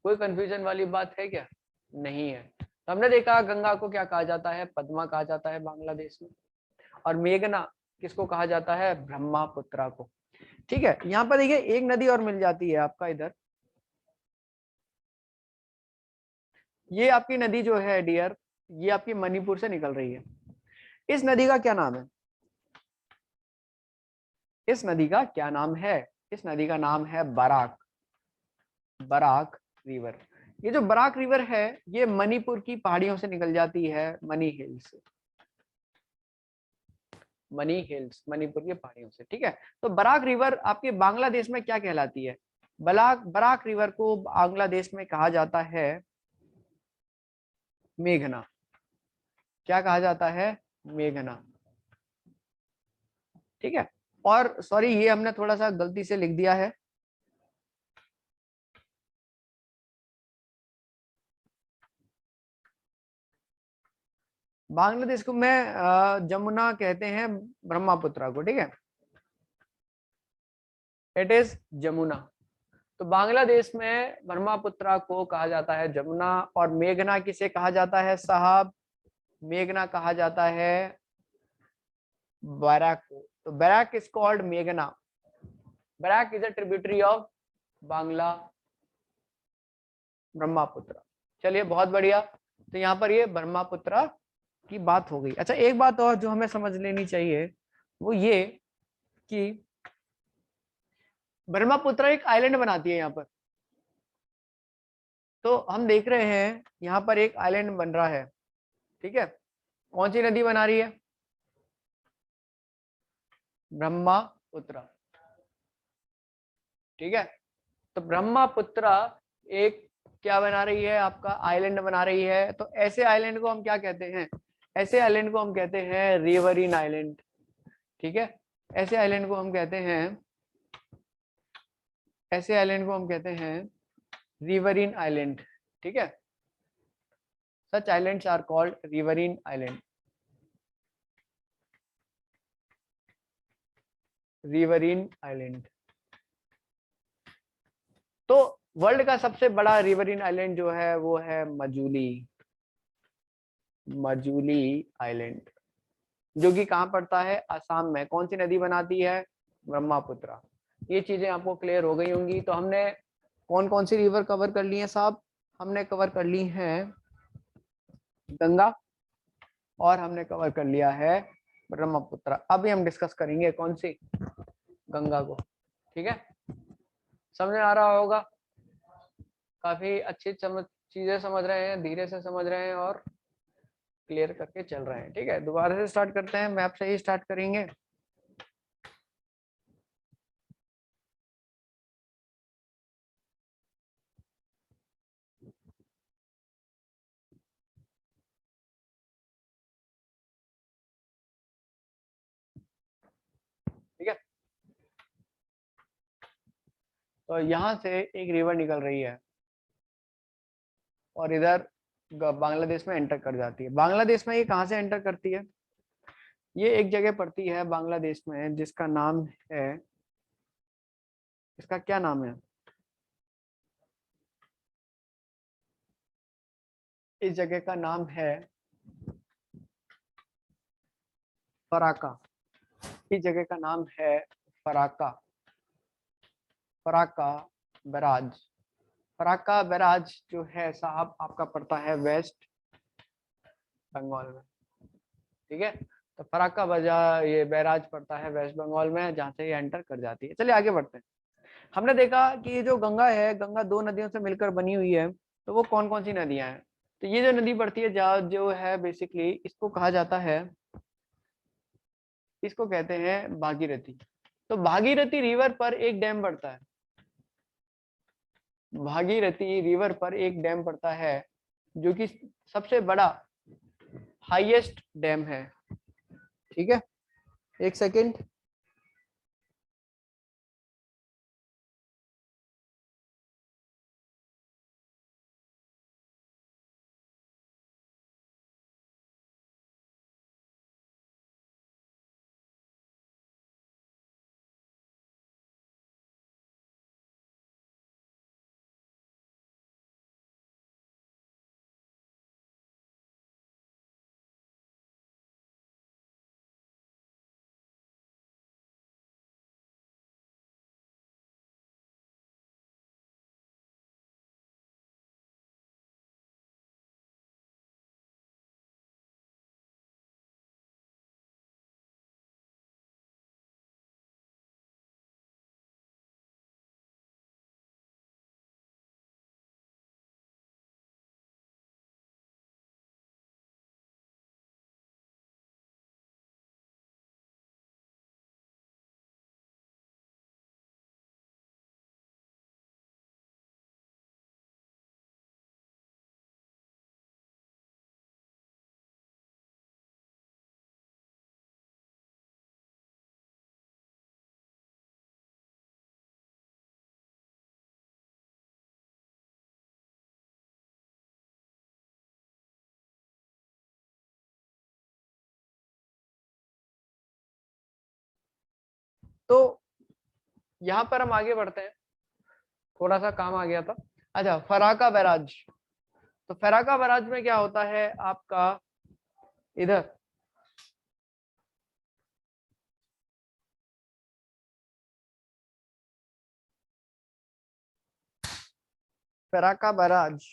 कोई कंफ्यूजन वाली बात है क्या? नहीं है। तो हमने देखा गंगा को क्या कहा जाता है? पद्मा कहा जाता है बांग्लादेश में। और मेघना किसको कहा जाता है? ब्रह्मपुत्रा को। ठीक है, यहाँ पर देखिए एक नदी और मिल जाती है आपका इधर। ये आपकी नदी जो है डियर, ये आपकी मणिपुर से निकल रही है। इस नदी का क्या नाम है? इस नदी का क्या नाम है? इस नदी का नाम है बराक। Barack river. ये जो बराक रिवर है, ये मणिपुर की पहाड़ियों से निकल जाती है, money hills. Money hills, Manipur की पहाड़ियों से। ठीक है, तो बराक रिवर आपके बांग्लादेश में क्या कहलाती है? बराक रिवर को बांग्लादेश में कहा जाता है मेघना। क्या कहा जाता है? मेघना। ठीक है, और सॉरी ये हमने थोड़ा सा गलती से लिख दिया है। बांग्लादेश को मैं जमुना कहते हैं, ब्रह्मपुत्रा को। ठीक है, इट इज जमुना। तो बांग्लादेश में ब्रह्मपुत्रा को कहा जाता है जमुना। और मेघना किसे कहा जाता है साहब? मेघना कहा जाता है बराक को। तो बराक इज कॉल्ड मेघना। Barak is a tributary of Bangla Brahmaputra. चलिए बहुत बढ़िया। तो यहाँ पर ये ब्रह्मपुत्रा की बात हो गई। अच्छा एक बात और जो हमें समझ लेनी चाहिए वो ये कि ब्रह्मपुत्रा एक आइलैंड बनाती है यहाँ पर। तो हम देख रहे हैं यहाँ पर एक आइलैंड बन रहा है। ठीक है, कौन सी नदी बना रही है? ब्रह्मपुत्रा। ठीक है, तो ब्रह्मपुत्रा एक क्या बना रही है? आपका आइलैंड बना रही है। तो ऐसे आइलैंड को हम क्या कहते हैं? ऐसे आइलैंड को हम कहते हैं रिवरीन आइलैंड। ठीक है, ऐसे आइलैंड को हम कहते हैं, ऐसे आइलैंड को हम कहते हैं रिवरीन आइलैंड। ठीक है, such islands are called riverine island. Riverine island. तो वर्ल्ड का सबसे बड़ा रिवरीन आइलैंड जो है वो है मजूली। मजूली आइलैंड, जो कि कहाँ पड़ता है? आसाम में। कौन सी नदी बनाती है? ब्रह्मपुत्रा। ये चीजें आपको क्लियर हो गई होंगी। तो हमने कौन कौन सी रिवर कवर कर ली है साहब? हमने कवर कर ली है गंगा, और हमने कवर कर लिया है ब्रह्मपुत्र। अभी हम डिस्कस करेंगे कौन सी? गंगा को। ठीक है, समझ में आ रहा होगा? काफी अच्छी चीजें समझ रहे हैं, धीरे से समझ रहे हैं और क्लियर करके चल रहे हैं। ठीक है, दोबारा से स्टार्ट करते हैं, मैप से ही स्टार्ट करेंगे। ठीक है, तो यहाँ से एक रिवर निकल रही है और इधर बांग्लादेश में एंटर कर जाती है। बांग्लादेश में ये कहाँ से एंटर करती है? ये एक जगह पड़ती है बांग्लादेश में जिसका नाम है, इसका क्या नाम है? इस जगह का नाम है फराका। इस जगह का नाम है फराका, फराका बैराज। फराका बैराज जो है साहब आपका पड़ता है वेस्ट बंगाल में। ठीक है, तो फराक्का बजा ये बैराज पड़ता है वेस्ट बंगाल में, जहाँ से ये एंटर कर जाती है। चलिए आगे बढ़ते हैं। हमने देखा कि ये जो गंगा है, गंगा दो नदियों से मिलकर बनी हुई है। तो वो कौन कौन सी नदियां हैं? तो ये जो नदी पड़ती है जहाँ जो है बेसिकली इसको कहा जाता है, इसको कहते हैं भागीरथी। तो भागीरथी रिवर पर एक डैम पड़ता है, भागीरथी रिवर पर एक डैम पड़ता है जो कि सबसे बड़ा हाईएस्ट डैम है। ठीक है, एक सेकेंड। तो यहाँ पर हम आगे बढ़ते हैं, थोड़ा सा काम आ गया था। अच्छा, फराका बैराज। तो फराका बैराज में क्या होता है आपका, इधर फराका बैराज,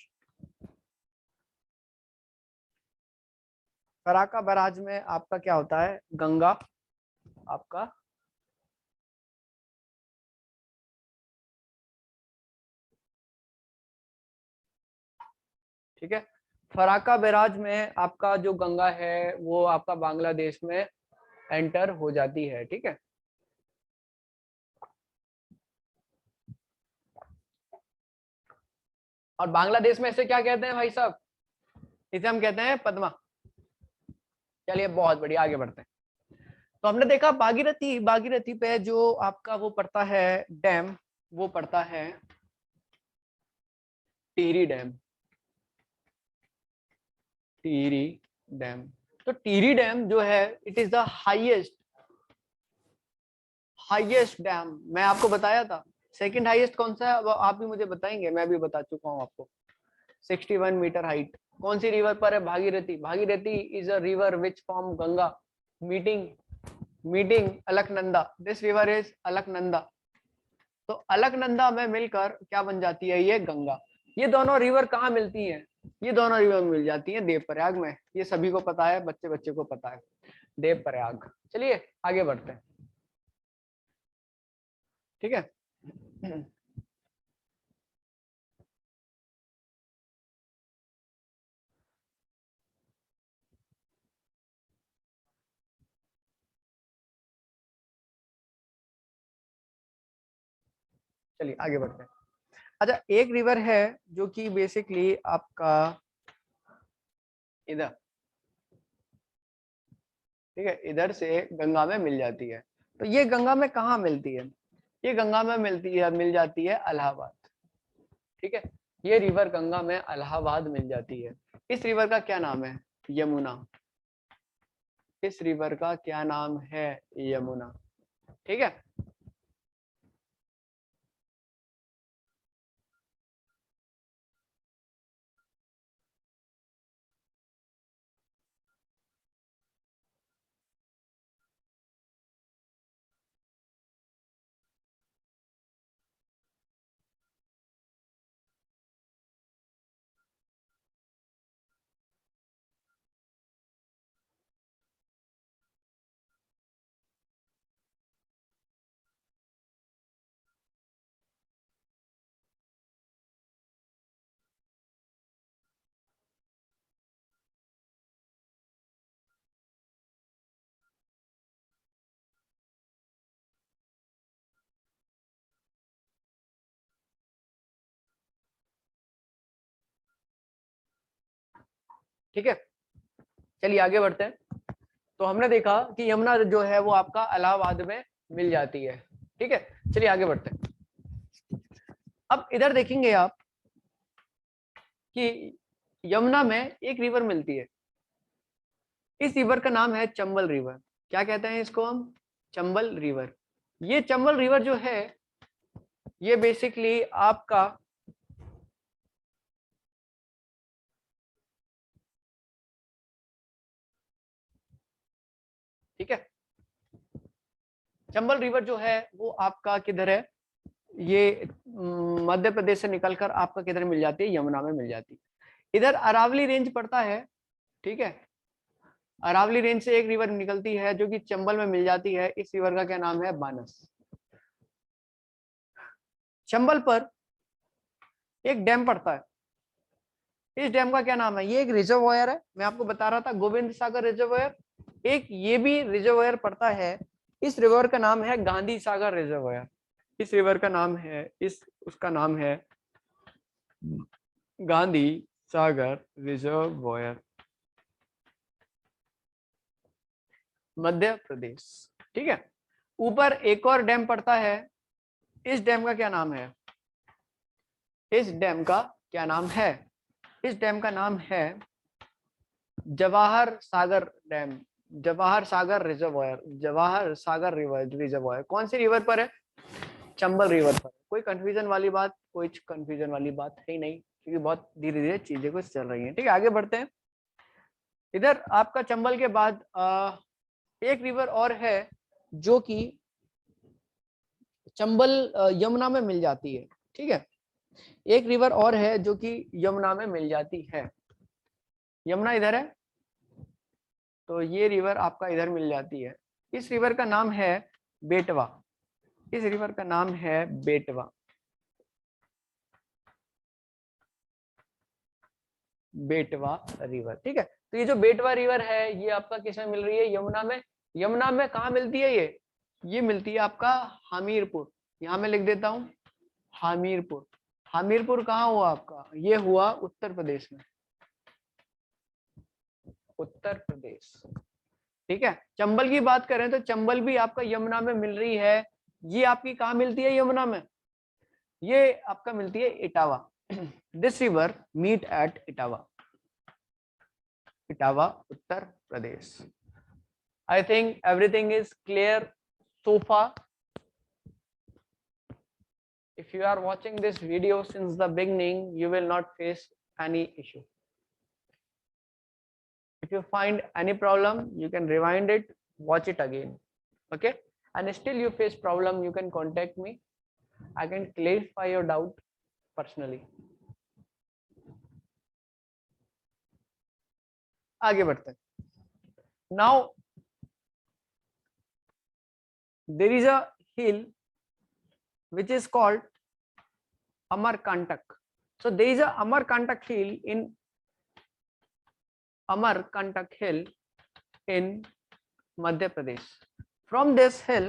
फराका बैराज में आपका क्या होता है, गंगा आपका ठीक है, फराका बैराज में आपका जो गंगा है वो आपका बांग्लादेश में एंटर हो जाती है। ठीक है, और बांग्लादेश में इसे क्या कहते हैं भाई साहब? इसे हम कहते हैं पद्मा। चलिए बहुत बढ़िया, आगे बढ़ते हैं। तो हमने देखा भागीरथी, भागीरथी पे जो आपका वो पड़ता है डैम, वो पड़ता है टिहरी डैम। टिहरी डैम, तो टिहरी डैम जो है it is the highest, highest dam. मैं आपको बताया था सेकंड हाईएस्ट कौन सा है, वो आप भी मुझे बताएंगे? मैं भी बता चुका हूँ आपको, 61 मीटर हाइट। कौन सी रिवर पर है? Bhagirathi. Bhagirathi is a river which form Ganga meeting meeting Alaknanda. This river is Alaknanda. तो अलकनंदा में मिलकर क्या बन जाती है? ये गंगा। ये दोनों रिवर कहाँ मिलती हैं? ये दोनों रिवर मिल जाती हैं देवप्रयाग में। ये सभी को पता है, बच्चे बच्चे को पता है, देवप्रयाग। चलिए आगे बढ़ते हैं। ठीक है, चलिए आगे बढ़ते हैं। अच्छा, एक रिवर है जो कि बेसिकली आपका इधर, ठीक है, इधर से गंगा में मिल जाती है। तो ये गंगा में कहाँ मिलती है? ये गंगा में मिल जाती है इलाहाबाद, ठीक है। ये रिवर गंगा में इलाहाबाद मिल जाती है। इस रिवर का क्या नाम है? यमुना। इस रिवर का क्या नाम है? यमुना, ठीक है। ठीक है, चलिए आगे बढ़ते हैं। तो हमने देखा कि यमुना जो है वो आपका इलाहाबाद में मिल जाती है, ठीक है। चलिए आगे बढ़ते हैं। अब इधर देखेंगे आप कि यमुना में एक रिवर मिलती है। इस रिवर का नाम है चंबल रिवर। क्या कहते हैं इसको हम? चंबल रिवर। ये चंबल रिवर जो है ये बेसिकली आपका ठीक है, चंबल रिवर जो है वो आपका किधर है? ये मध्य प्रदेश से निकलकर आपका किधर मिल जाती है? यमुना में मिल जाती है। इधर अरावली रेंज पड़ता है, ठीक है। अरावली रेंज से एक रिवर निकलती है जो कि चंबल में मिल जाती है। इस रिवर का क्या नाम है? बानस। चंबल पर एक डैम पड़ता है। इस डैम का क्या नाम है? ये एक रिजर्वॉयर है, मैं आपको बता रहा था गोविंद सागर रिजर्वॉयर। एक ये भी रिजर्वॉयर पड़ता है। इस रिवर का नाम है गांधी सागर रिजर्वॉयर। इस रिवर का नाम है, उसका नाम है गांधी सागर रिजर्वॉयर, मध्य प्रदेश, ठीक है। ऊपर एक और डैम पड़ता है। इस डैम का क्या नाम है? इस डैम का क्या नाम है? इस डैम का नाम है Jawahar Sagar dam, Jawahar Sagar reservoir, Jawahar Sagar river reservoir. कौन सी रिवर पर है? चंबल रिवर पर। कोई कंफ्यूजन वाली बात? कोई कंफ्यूजन वाली बात है ही नहीं, क्योंकि बहुत धीरे धीरे चीजें कुछ चल रही हैं, ठीक है। आगे बढ़ते हैं। इधर आपका चंबल के बाद एक रिवर और है जो कि चंबल यमुना में मिल जाती है, ठीक है। एक रिवर और है जो कि यमुना में मिल जाती है। यमुना इधर है, तो ये रिवर आपका इधर मिल जाती है। इस रिवर का नाम है बेटवा। इस रिवर का नाम है बेटवा, बेटवा रिवर, ठीक है। तो ये जो बेटवा रिवर है ये आपका किसमें मिल रही है? यमुना में। यमुना में कहाँ मिलती है ये मिलती है आपका हमीरपुर। यहाँ मैं लिख देता हूँ हमीरपुर। हमीरपुर कहाँ हुआ आपका? ये हुआ उत्तर प्रदेश में, उत्तर प्रदेश, ठीक है। चंबल की बात करें तो चंबल भी आपका यमुना में मिल रही है। ये आपकी कहाँ मिलती है यमुना में? ये आपका मिलती है Etawah. This river meet at Etawah, Etawah Uttar Pradesh. I think everything is clear so far. If you are watching this video since the beginning, you will not face any issue. If you find any problem, you can rewind it, watch it again, okay. And still you face problem, you can contact me. I can clarify your doubt personally. आगे बढ़ते हैं। Now there is a hill which is called Amarkantak. So there is a Amarkantak hill in Amarkantak hill in Madhya Pradesh. From this hill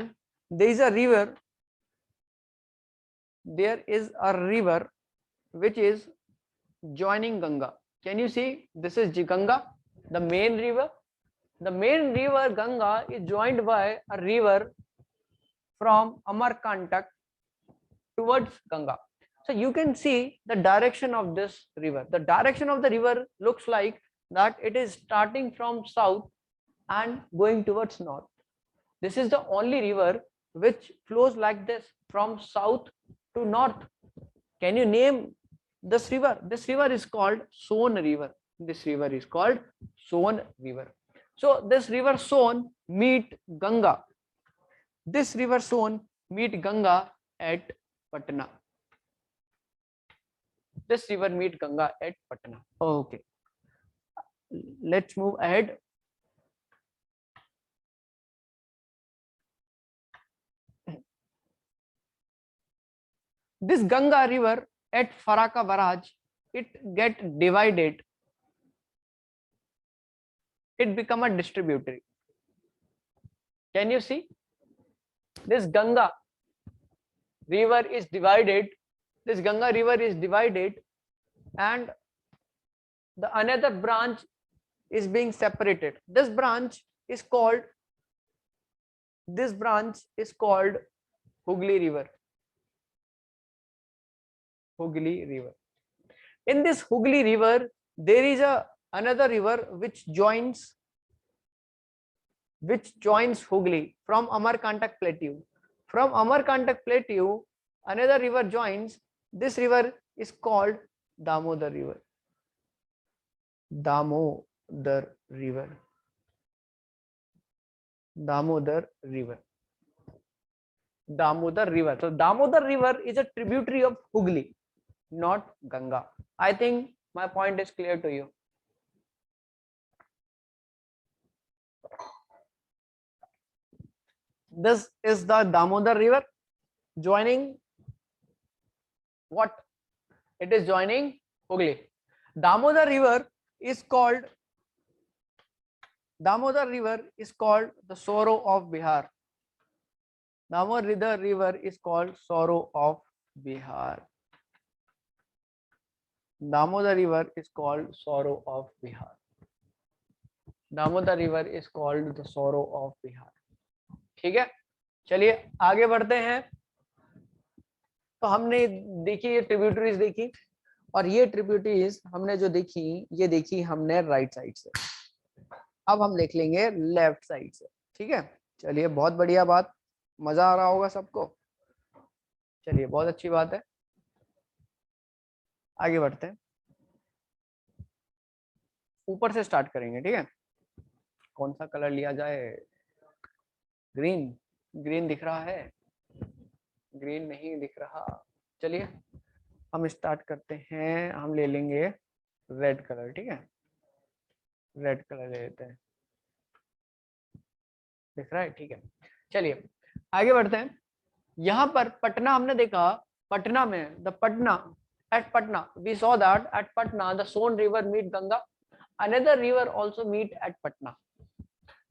there is a river there is a river which is joining Ganga. Can you see? This is Ganga, the main river. The main river Ganga is joined by a river from Amarkantak towards Ganga. So you can see the direction of this river. The direction of the river looks like that it is starting from south and going towards north. This is the only river which flows like this from south to north. Can you name this river? This river is called Son River. This river is called Son River. So this river Son meet Ganga. This river Son meet Ganga at Patna. This river meet Ganga at Patna. Okay. Let's move ahead. This Ganga river at Faraka Barrage, it get divided. It become a distributary. Can you see? This Ganga river is divided. This Ganga river is divided, and the another branch is being separated. This branch is called Hooghly River. Hooghly River. In this Hooghly River, there is another river which joins Hooghly from Amarkantak Plateau. From Amarkantak Plateau, another river joins. This river is called Damodar River. Damodar River. Damodar River. Damodar River. So Damodar River is a tributary of Hooghly, not Ganga. I think my point is clear to you. This is the Damodar River joining what? It is joining Hooghly. Damodar River is called the sorrow of Bihar. Damodar River is called sorrow of Bihar. Damodar River is called sorrow of Bihar. Damodar River is called the sorrow of Bihar. ठीक है, चलिए आगे बढ़ते हैं. तो हमने देखी ये ट्रिब्यूटरीज देखी, और ये ट्रिब्यूटरीज हमने जो देखी, ये देखी हमने राइट साइड से. अब हम देख लेंगे लेफ्ट साइड से. ठीक है, चलिए बहुत बढ़िया बात, मजा आ रहा होगा सबको. चलिए बहुत अच्छी बात है, आगे बढ़ते हैं. ऊपर से स्टार्ट करेंगे. ठीक है, कौन सा कलर लिया जाए? ग्रीन. ग्रीन दिख रहा है? ग्रीन नहीं दिख रहा. चलिए हम स्टार्ट करते हैं. हम ले लेंगे रेड कलर. ठीक है, रेड कलर ले लेते हैं. दिख रहा है? ठीक है, चलिए आगे बढ़ते हैं. यहाँ पर पटना हमने देखा. पटना में at Patna we saw that at Patna the Son river meet Ganga. Another river also meet at Patna.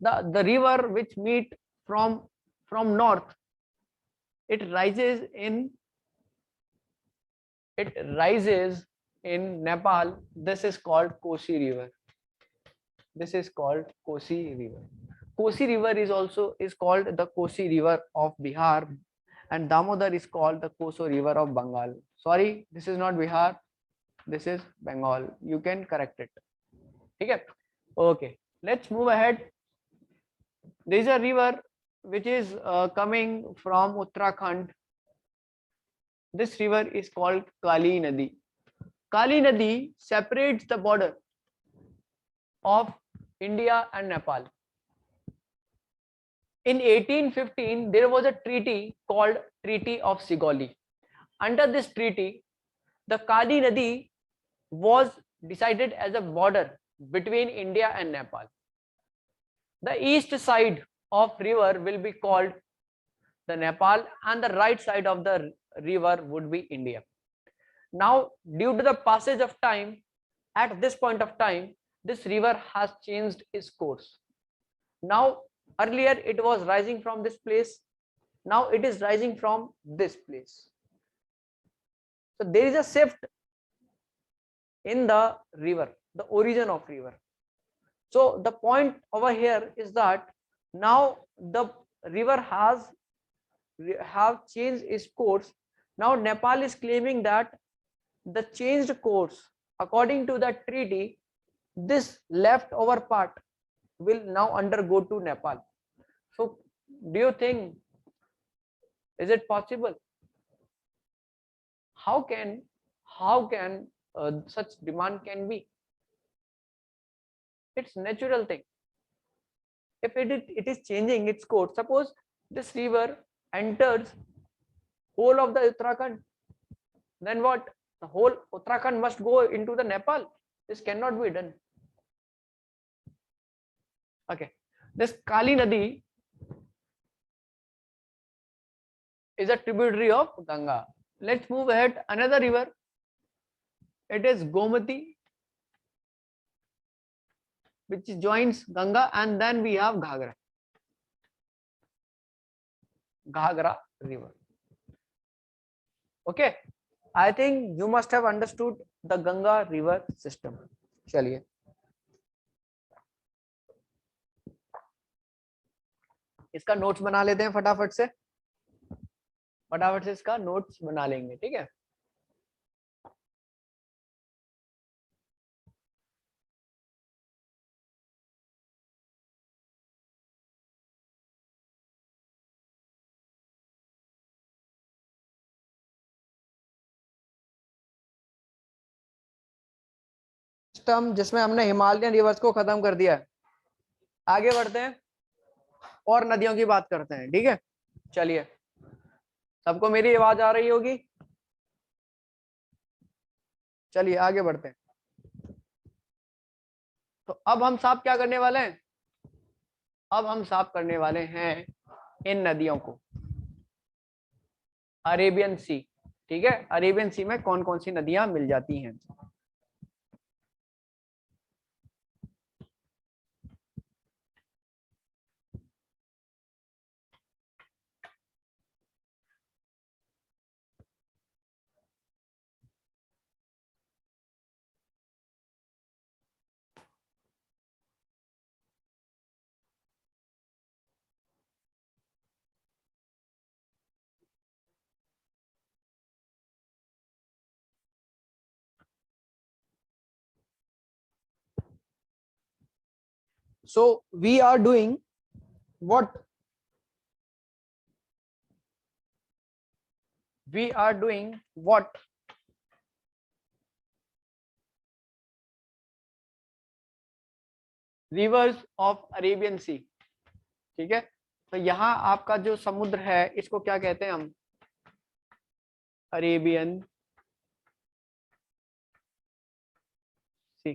The river which meet from north, it rises in Nepal. This is called Kosi River. This is called Kosi River. Kosi River is called the Kosi River of Bihar, and Damodar is called the Koso River of Bengal. Sorry, this is not Bihar, this is Bengal. You can correct it. Okay, okay, let's move ahead. There is a river which is coming from Uttarakhand. This river is called Kali Nadi. Kali Nadi separates the border of India and Nepal. In 1815, there was a treaty called Treaty of Sigoli. Under this treaty, the Kali Nadi was decided as a border between India and Nepal. The east side of river will be called the Nepal, and the right side of the river would be India. Now, due to the passage of time, at this point of time, this river has changed its course. Now, earlier it was rising from this place. Now it is rising from this place. So there is a shift in the river, the origin of river. So the point over here is that now the river have changed its course. Now Nepal is claiming that the changed course, according to the treaty, this leftover part will now undergo to Nepal. So do you think, is it possible? How can such demand can be? It's natural thing. If it is changing its course, suppose this river enters whole of the Uttarakhand, then what? The whole Uttarakhand must go into the Nepal. This cannot be done. Okay, this Kali Nadi is a tributary of Ganga. Let's move ahead. Another river, it is Gomati, which joins Ganga, and then we have Ghagra river. Okay, I think you must have understood the Ganga river system. चलिए, इसका notes बना लेते हैं फटाफट से इसका notes बना लेंगे, ठीक है। सिस्टम जिसमें हमने हिमालयन रिवर्स को खत्म कर दिया है, आगे बढ़ते हैं और नदियों की बात करते हैं, ठीक है। चलिए, सबको मेरी आवाज आ रही होगी? चलिए आगे बढ़ते हैं। तो अब हम साफ क्या करने वाले हैं? अब हम साफ करने वाले हैं इन नदियों को, अरेबियन सी, ठीक है। अरेबियन सी में कौन कौन सी नदियां मिल जाती हैं? So we are doing what? We are doing what? Rivers of Arabian sea, ठीक है। तो यहाँ आपका जो समुद्र है इसको क्या कहते हैं हम? Arabian sea.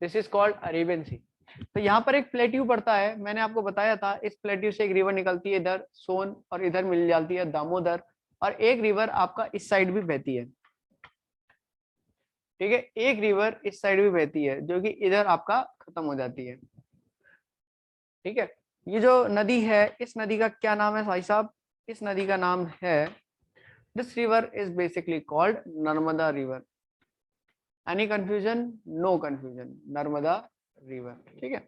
This is called Arabian sea. तो यहाँ पर एक प्लेट्यू पड़ता है, मैंने आपको बताया था, इस प्लेट्यू से एक रिवर निकलती है इधर सोन, और इधर मिल जाती है दामोदर, और एक रिवर आपका इस साइड भी बहती है, ठीक है। एक रिवर इस साइड भी बहती है जो कि इधर आपका खत्म हो जाती है, ठीक है। ये जो नदी है, इस नदी का क्या नाम है भाई साहब? इस नदी का नाम है, this river is basically called Narmada river. Any confusion? No confusion, Narmada river, ठीक है।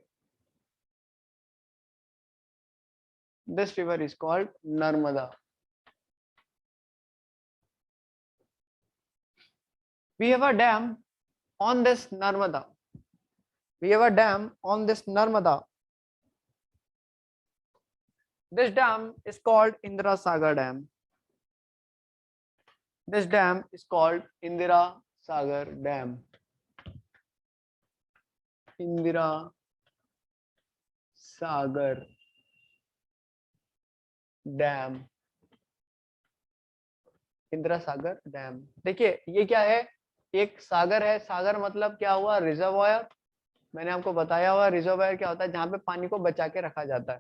This river is called Narmada. We have a dam on this Narmada. We have a dam on this Narmada. This dam is called Indira Sagar Dam. This dam is called Indira Sagar Dam. Indira Sagar Dam. Indira Sagar dam. देखिए ये क्या है? एक सागर है, सागर मतलब क्या हुआ? Reservoir. मैंने आपको बताया हुआ रिजर्वायर क्या होता है, जहां पे पानी को बचा के रखा जाता है।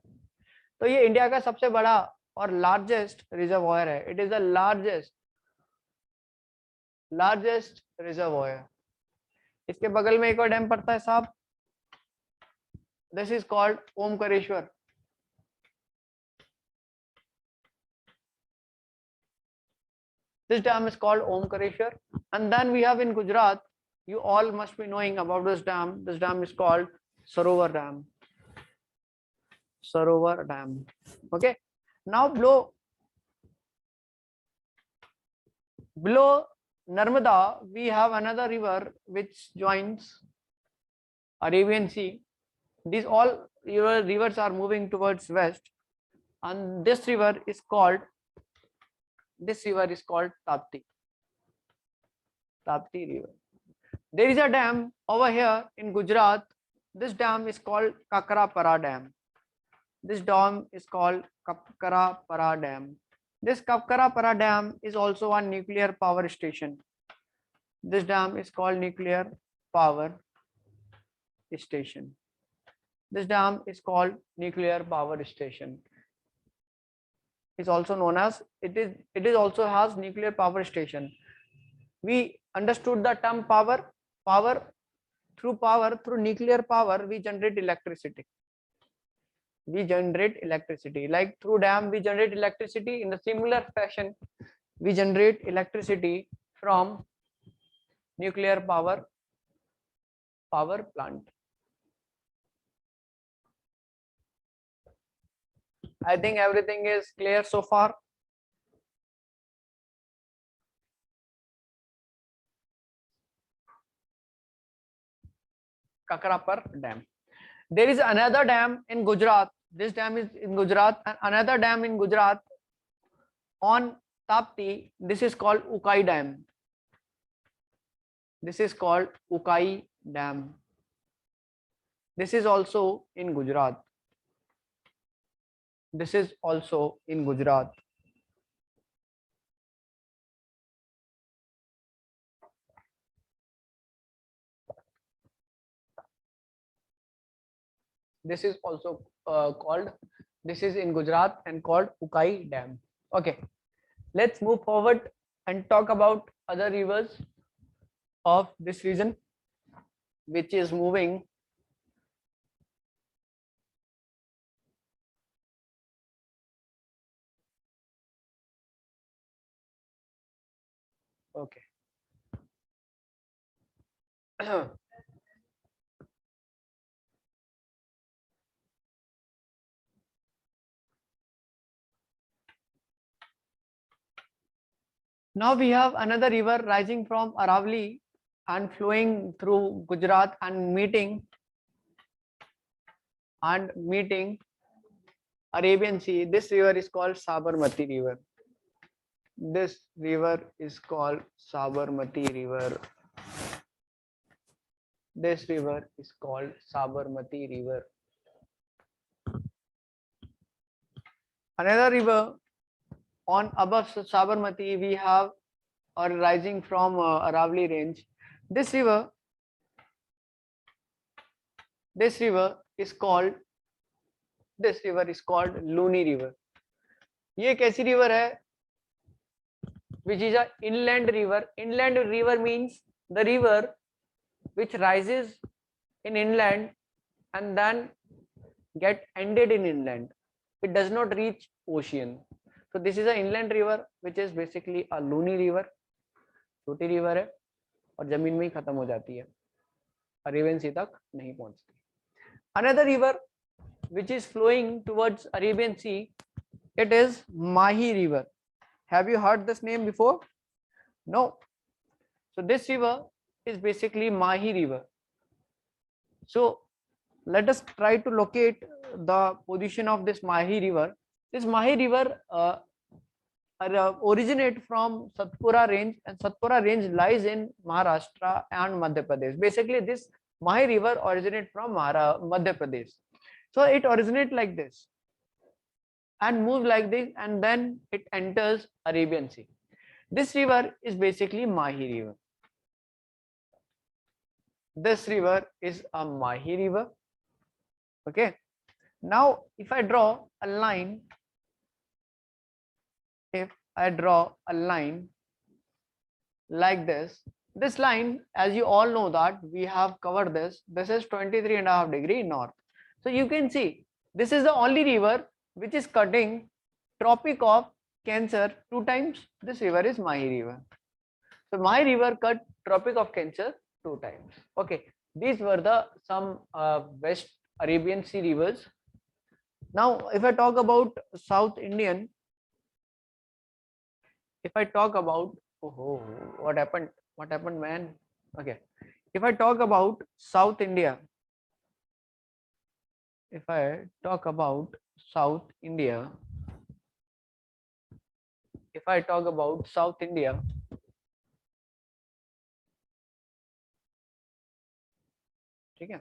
तो ये इंडिया का सबसे बड़ा और लार्जेस्ट रिजर्वायर है। It is the largest reservoir. इसके बगल में एक और डैम पड़ता है साहब, this is called Omkareshwar. This dam is called Omkareshwar. And then we have in Gujarat, you all must be knowing about this dam. This dam is called Sarovar Dam. Sarovar Dam. Okay. Now below Narmada, we have another river which joins Arabian Sea. These all rivers are moving towards west, and this river is called Tapti. Tapti river. There is a dam over here in Gujarat. This dam is called Kakrapara Dam. This dam is called Kakrapara Dam. This Kakrapara Dam is also a nuclear power station. This dam is called nuclear power station. This dam is called nuclear power station. It's also known as it is also has nuclear power station. We understood the term power. Through nuclear power we generate electricity. Like through dam we generate electricity. In a similar fashion we generate electricity from nuclear power plant. I think everything is clear so far. Kakrapar Dam. There is another dam in Gujarat. This dam is in Gujarat, and another dam in Gujarat on Tapti. This is called Ukai Dam. This is called Ukai Dam. This is also in Gujarat. This is also in Gujarat. This is also this is in Gujarat and called Ukai Dam. Okay, let's move forward and talk about other rivers of this region, which is moving okay. Now we have another river rising from Aravali and flowing through Gujarat and meeting Arabian Sea. This river is called Sabarmati River. This river is called Sabarmati River. This river is called Sabarmati River. Another river on above Sabarmati we have or rising from Aravali range. This river is called Luni River. ये कैसी river है? Which is a inland river. Inland river means the river which rises in inland and then get ended in inland. It does not reach ocean. So this is an inland river which is basically a Luni river. छोटी river है और जमीन में ही खत्म हो जाती है, Arabian सी तक नहीं पहुंचती. Another river which is flowing towards Arabian Sea, it is Mahi River. Have you heard this name before? No. So this river is basically Mahi River. So let us try to locate the position of this Mahi River. This Mahi River originate from Satpura range, and Satpura range lies in Maharashtra and Madhya Pradesh. Basically this Mahi River originates from Madhya Pradesh. So it originates like this and moves like this, and then it enters Arabian Sea. This river is basically Mahi River. This river is a Mahi River. Okay. Now if I draw a line, like this line, as you all know that we have covered this is 23.5 degree north. So you can see this is the only river which is cutting Tropic of Cancer 2 times. This river is Mahi River. So Mahi River cut Tropic of Cancer 2 times. Okay, these were the some West Arabian Sea rivers. Now, if I talk about South Indian, if I talk about what happened? What happened, man? Okay, if I talk about South India, if I talk about South India, if I talk about South India, ठीक है?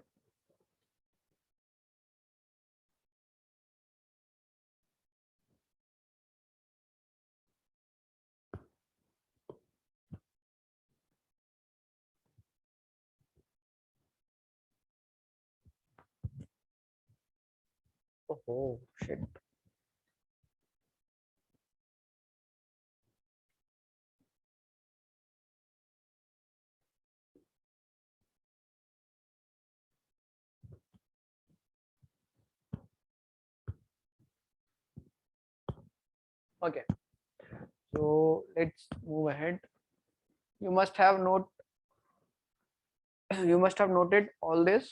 Oh shit. Okay, so let's move ahead. You must have you must have noted all this.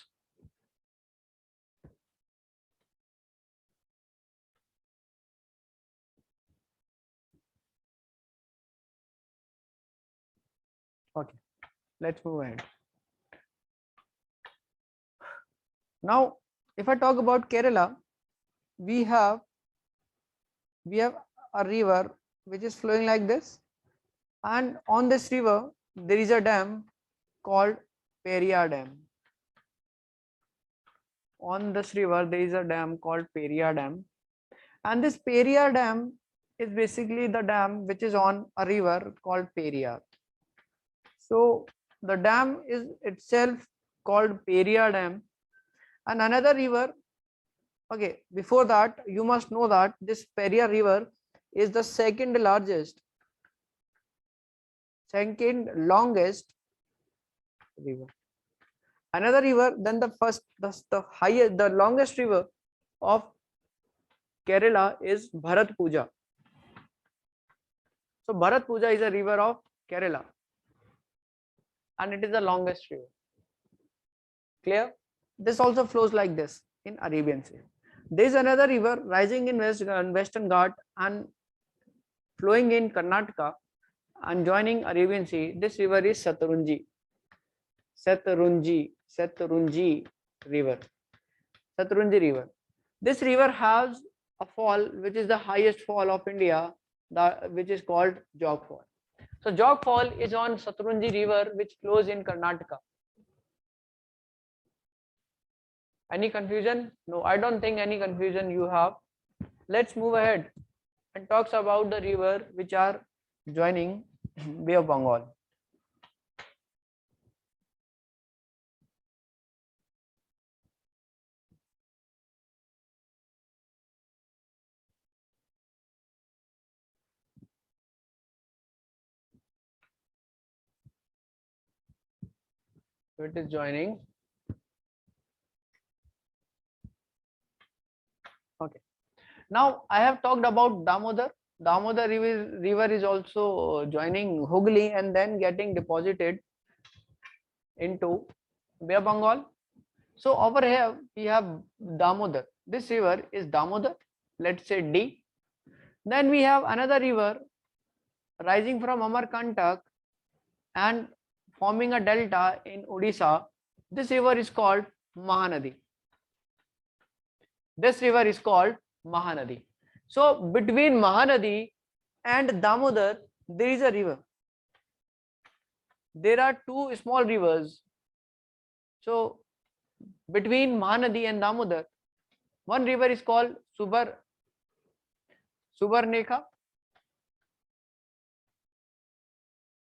Okay, let's move ahead. Now, if I talk about Kerala, we have a river which is flowing like this, and on this river there is a dam called Periyar Dam. On this river there is a dam called Periyar Dam, and this Periyar Dam is basically the dam which is on a river called Periyar. So the dam is itself called Periyar Dam, and another river. Okay, before that you must know that this Periyar river is the second longest river. Another river, then the longest river of Kerala is Bharatpuja. So Bharatpuja is a river of Kerala, and it is the longest river. Clear? This also flows like this in Arabian Sea. There is another river rising in Western Ghat and flowing in Karnataka and joining Arabian Sea. This river is Satarunji river. Satarunji river. This river has a fall which is the highest fall of India, which is called Jog Fall. So Jog Fall is on Satarunji river which flows in Karnataka. Any confusion? No, I don't think any confusion you have. Let's move ahead and talks about the river which are joining Bay of Bengal. So it is joining. Okay. Now I have talked about Damodar. Damodar river is also joining Hooghly and then getting deposited into Bay of Bengal. So over here we have Damodar. This river is Damodar. Let's say D. Then we have another river rising from Amarkantak and forming a delta in Odisha. This river is called Mahanadi. This river is called Mahanadi. So between Mahanadi and Damodar, there is a river. There are two small rivers. So between Mahanadi and Damodar, one river is called Subarnekha,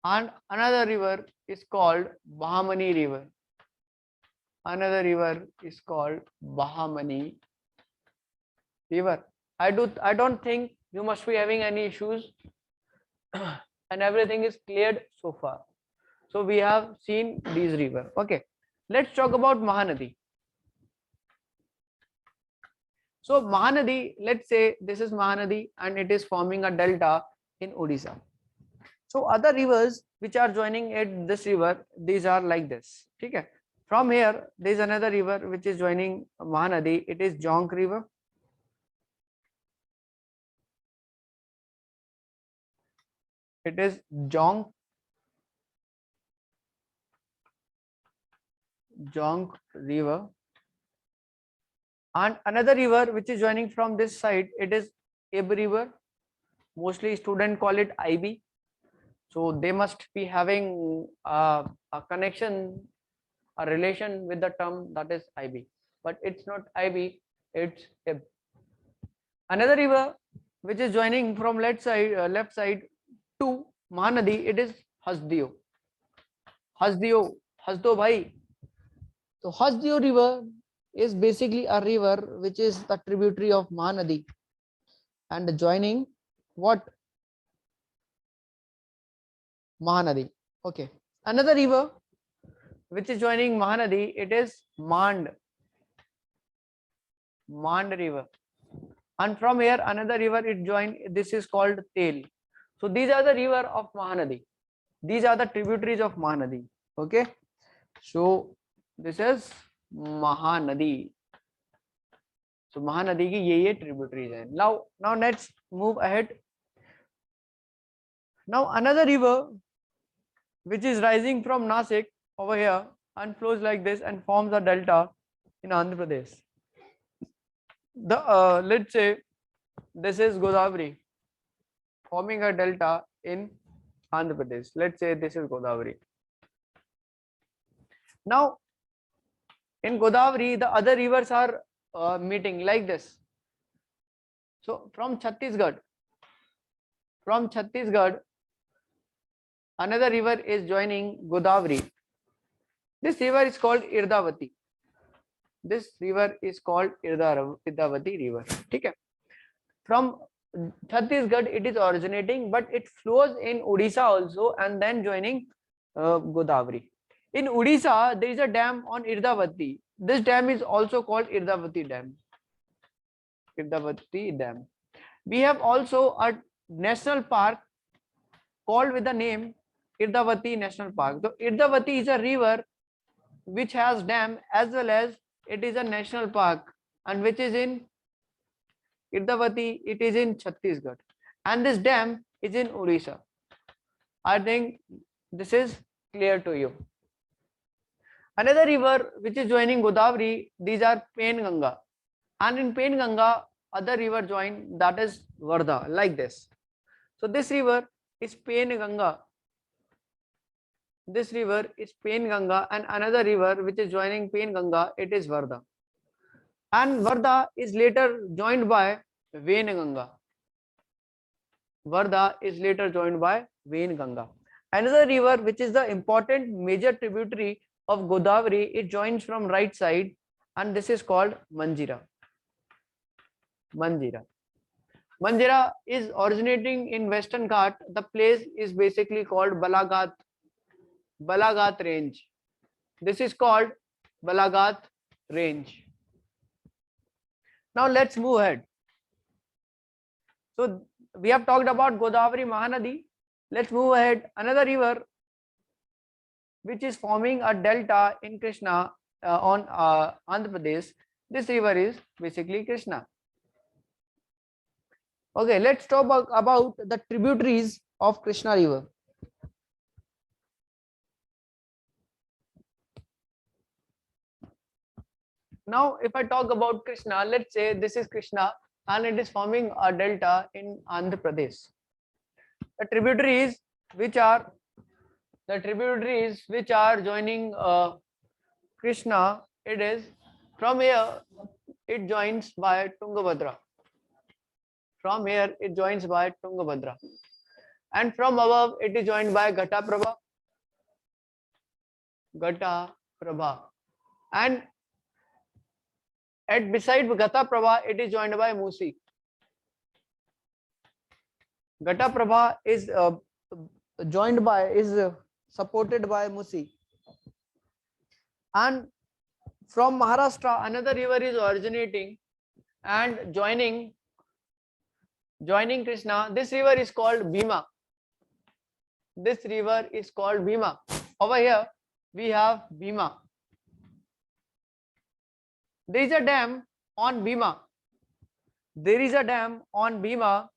and another river is called Bahamani river. Another river is called Bahamani river. I don't think you must be having any issues and everything is cleared so far. So we have seen these rivers. Okay, let's talk about Mahanadi. So Mahanadi, let's say this is Mahanadi and it is forming a delta in Odisha. So other rivers which are joining at this river, these are like this. Okay. From here, there is another river which is joining Mahanadi. It is Jonk River. It is Jonk River. And another river which is joining from this side, it is Ib River. Mostly students call it IB. So they must be having a connection, a relation with the term that is IB. But it's not IB, it's Ib. Another river which is joining from left side to Mahanadi, it is Hasdeo. Hasdo bhai. So Hasdeo river is basically a river which is the tributary of Mahanadi and joining what? Mahanadi. Okay. Another river which is joining Mahanadi, it is Mand River. And from here another river it joined, this is called Tel. So these are the river of Mahanadi. These are the tributaries of Mahanadi. Okay. So this is Mahanadi. So Mahanadi ki ye tributaries hai. Now let's move ahead. Now another river which is rising from Nasik over here and flows like this and forms a delta in Andhra Pradesh. The let's say this is Godavari forming a delta in Andhra Pradesh. Let's say this is Godavari. Now in Godavari the other rivers are meeting like this. So from Chhattisgarh another river is joining Godavari. This river is called Irdavati. This river is called Irdavati river. Okay. From Chhattisgarh it is originating, but it flows in Odisha also and then joining Godavari. In Odisha there is a dam on Irdavati. This dam is also called Irdavati Dam. Irdavati Dam. We have also a national park called with the name Irdavati National Park. So Irdavati is a river which has dam as well as it is a national park, and which is in Irdavati, it is in Chhattisgarh, and this dam is in Odisha. I think this is clear to you. Another river which is joining Godavari, these are Penganga, and in Penganga other river join, that is Vardha, like this. So this river is Penganga. This river is Penganga, and another river which is joining Penganga, it is Vardha. And Vardha is later joined by Venganga. Vardha is later joined by Venganga. Another river which is the important major tributary of Godavari, it joins from right side, and this is called Manjira. Manjira is originating in Western Ghat. The place is basically called Balaghat range. This is called Balaghat range. Now let's move ahead. So we have talked about Godavari, Mahanadi. Let's move ahead. Another river which is forming a delta in Krishna on Andhra Pradesh. This river is basically Krishna. Okay, let's talk about the tributaries of Krishna river. Now if I talk about Krishna, let's say this is Krishna and it is forming a delta in Andhra Pradesh. The tributaries which are joining Krishna, it is from here it joins by Tungabhadra. From here it joins by Tungabhadra, and from above it is joined by Ghataprabha, and at beside Ghataprabha it is joined by Musi. Ghataprabha is supported by Musi, and from Maharashtra another river is originating, and joining Krishna. This river is called Bhima. This river is called Bhima. Over here we have Bhima. There is a dam on Bhima. There is a dam on Bhima.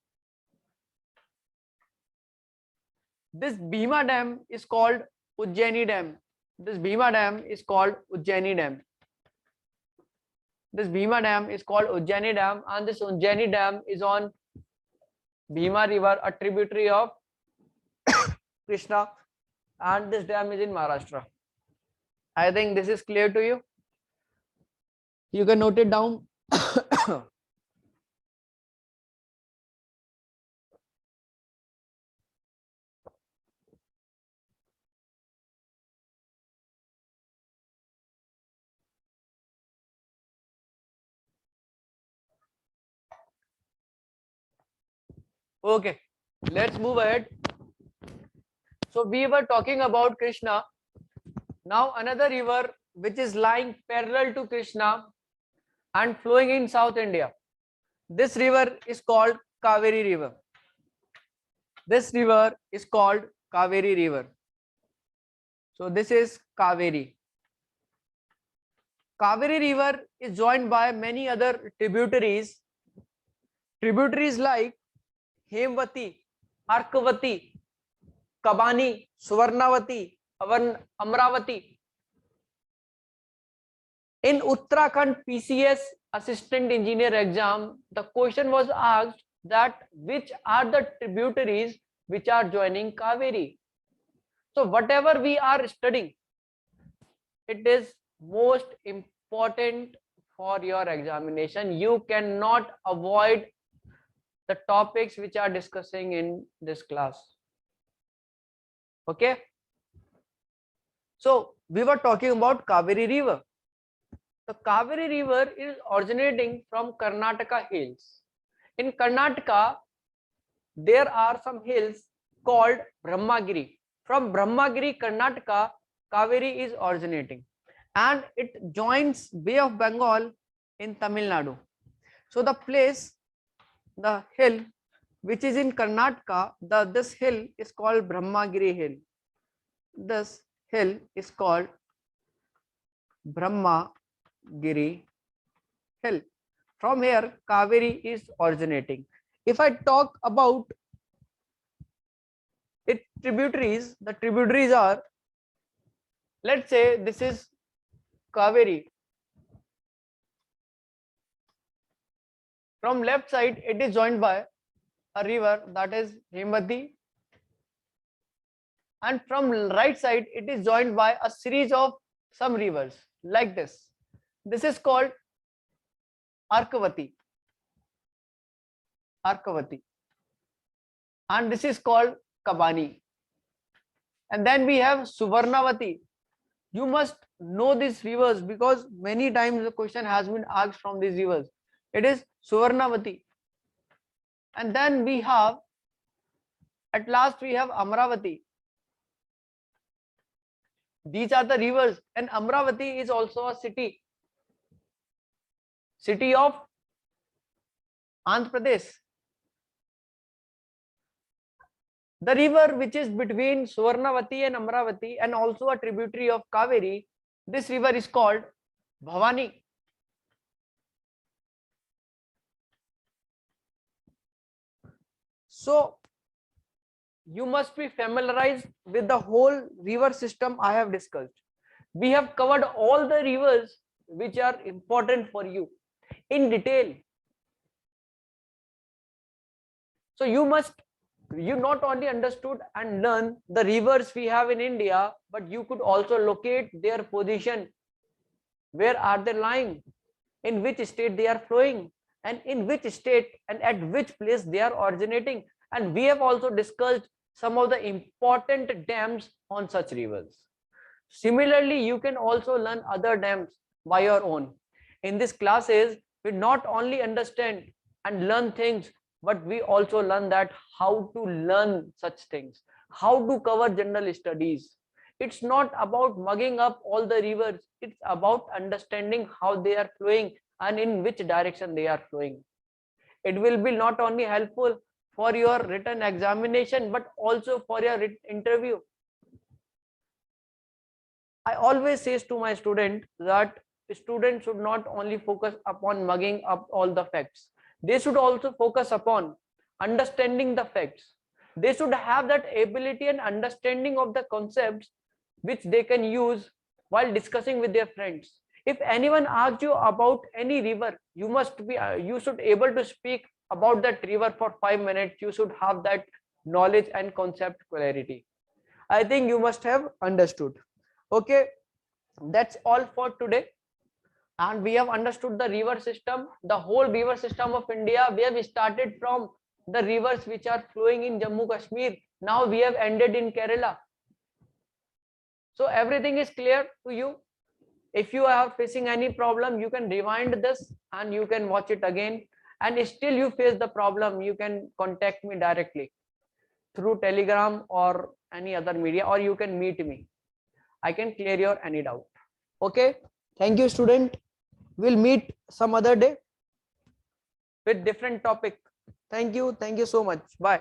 This Bhima dam is called Ujjaini dam. This Bhima dam is called Ujjaini dam. This Bhima dam is called Ujjaini dam, and this Ujjaini dam is on Bhima river, a tributary of Krishna, and this dam is in Maharashtra. I think this is clear to you. You can note it down. Okay, let's move ahead. So we were talking about Krishna. Now another river which is lying parallel to Krishna and flowing in South India. This river is called Kaveri river. This river is called Kaveri river. So this is Kaveri. Kaveri river is joined by many other tributaries. Tributaries like Hemvati, Arkavati, Kabani, Suvarnavati, Amravati. In Uttarakhand PCS assistant engineer exam, the question was asked that which are the tributaries which are joining Kaveri. So whatever we are studying, it is most important for your examination. You cannot avoid the topics which are discussing in this class. Okay, so we were talking about Kaveri river. The Kaveri river is originating from Karnataka hills. In Karnataka, there are some hills called Brahmagiri. From Brahmagiri, Karnataka, Kaveri is originating, and it joins Bay of Bengal in Tamil Nadu. So the place, the hill which is in Karnataka, this hill is called Brahmagiri hill. This hill is called Brahmagiri hill. From here Kaveri is originating. If I talk about its tributaries, the tributaries are, let's say this is Kaveri. From left side it is joined by a river, that is Hemvati, and from right side it is joined by a series of some rivers like this. This is called Arkavati, and this is called Kabani. And then we have Suvarnavati. You must know these rivers because many times the question has been asked from these rivers. It is Suvarnavati. And then we have, at last we have Amravati. These are the rivers, and Amravati is also a city of Andhra Pradesh. The river which is between Suvarnavati and Amravati and also a tributary of Kaveri, this river is called Bhavani. So you must be familiarized with the whole river system I have discussed. We have covered all the rivers which are important for you in detail. So you not only understood and learn the rivers we have in India, but you could also locate their position. Where are they lying? In which state they are flowing? And in which state and at which place they are originating? And we have also discussed some of the important dams on such rivers. Similarly, you can also learn other dams by your own. In these classes, we not only understand and learn things, but we also learn that how to learn such things, how to cover general studies. It's not about mugging up all the rivers, it's about understanding how they are flowing and in which direction they are flowing. It will be not only helpful for your written examination but also for your interview. I always say to my student that students should not only focus upon mugging up all the facts, they should also focus upon understanding the facts. They should have that ability and understanding of the concepts which they can use while discussing with their friends. If anyone asks you about any river, you should able to speak about that river for 5 minutes. You should have that knowledge and concept clarity. I think you must have understood. Okay, that's all for today. And we have understood the river system, the whole river system of India. We have started from the rivers which are flowing in Jammu Kashmir. Now we have ended in Kerala. So everything is clear to you. If you are facing any problem, you can rewind this and you can watch it again. And still you face the problem, you can contact me directly through Telegram or any other media, or you can meet me. I can clear your any doubt. Okay, thank you, student. We'll meet some other day with different topic. Thank you so much. Bye.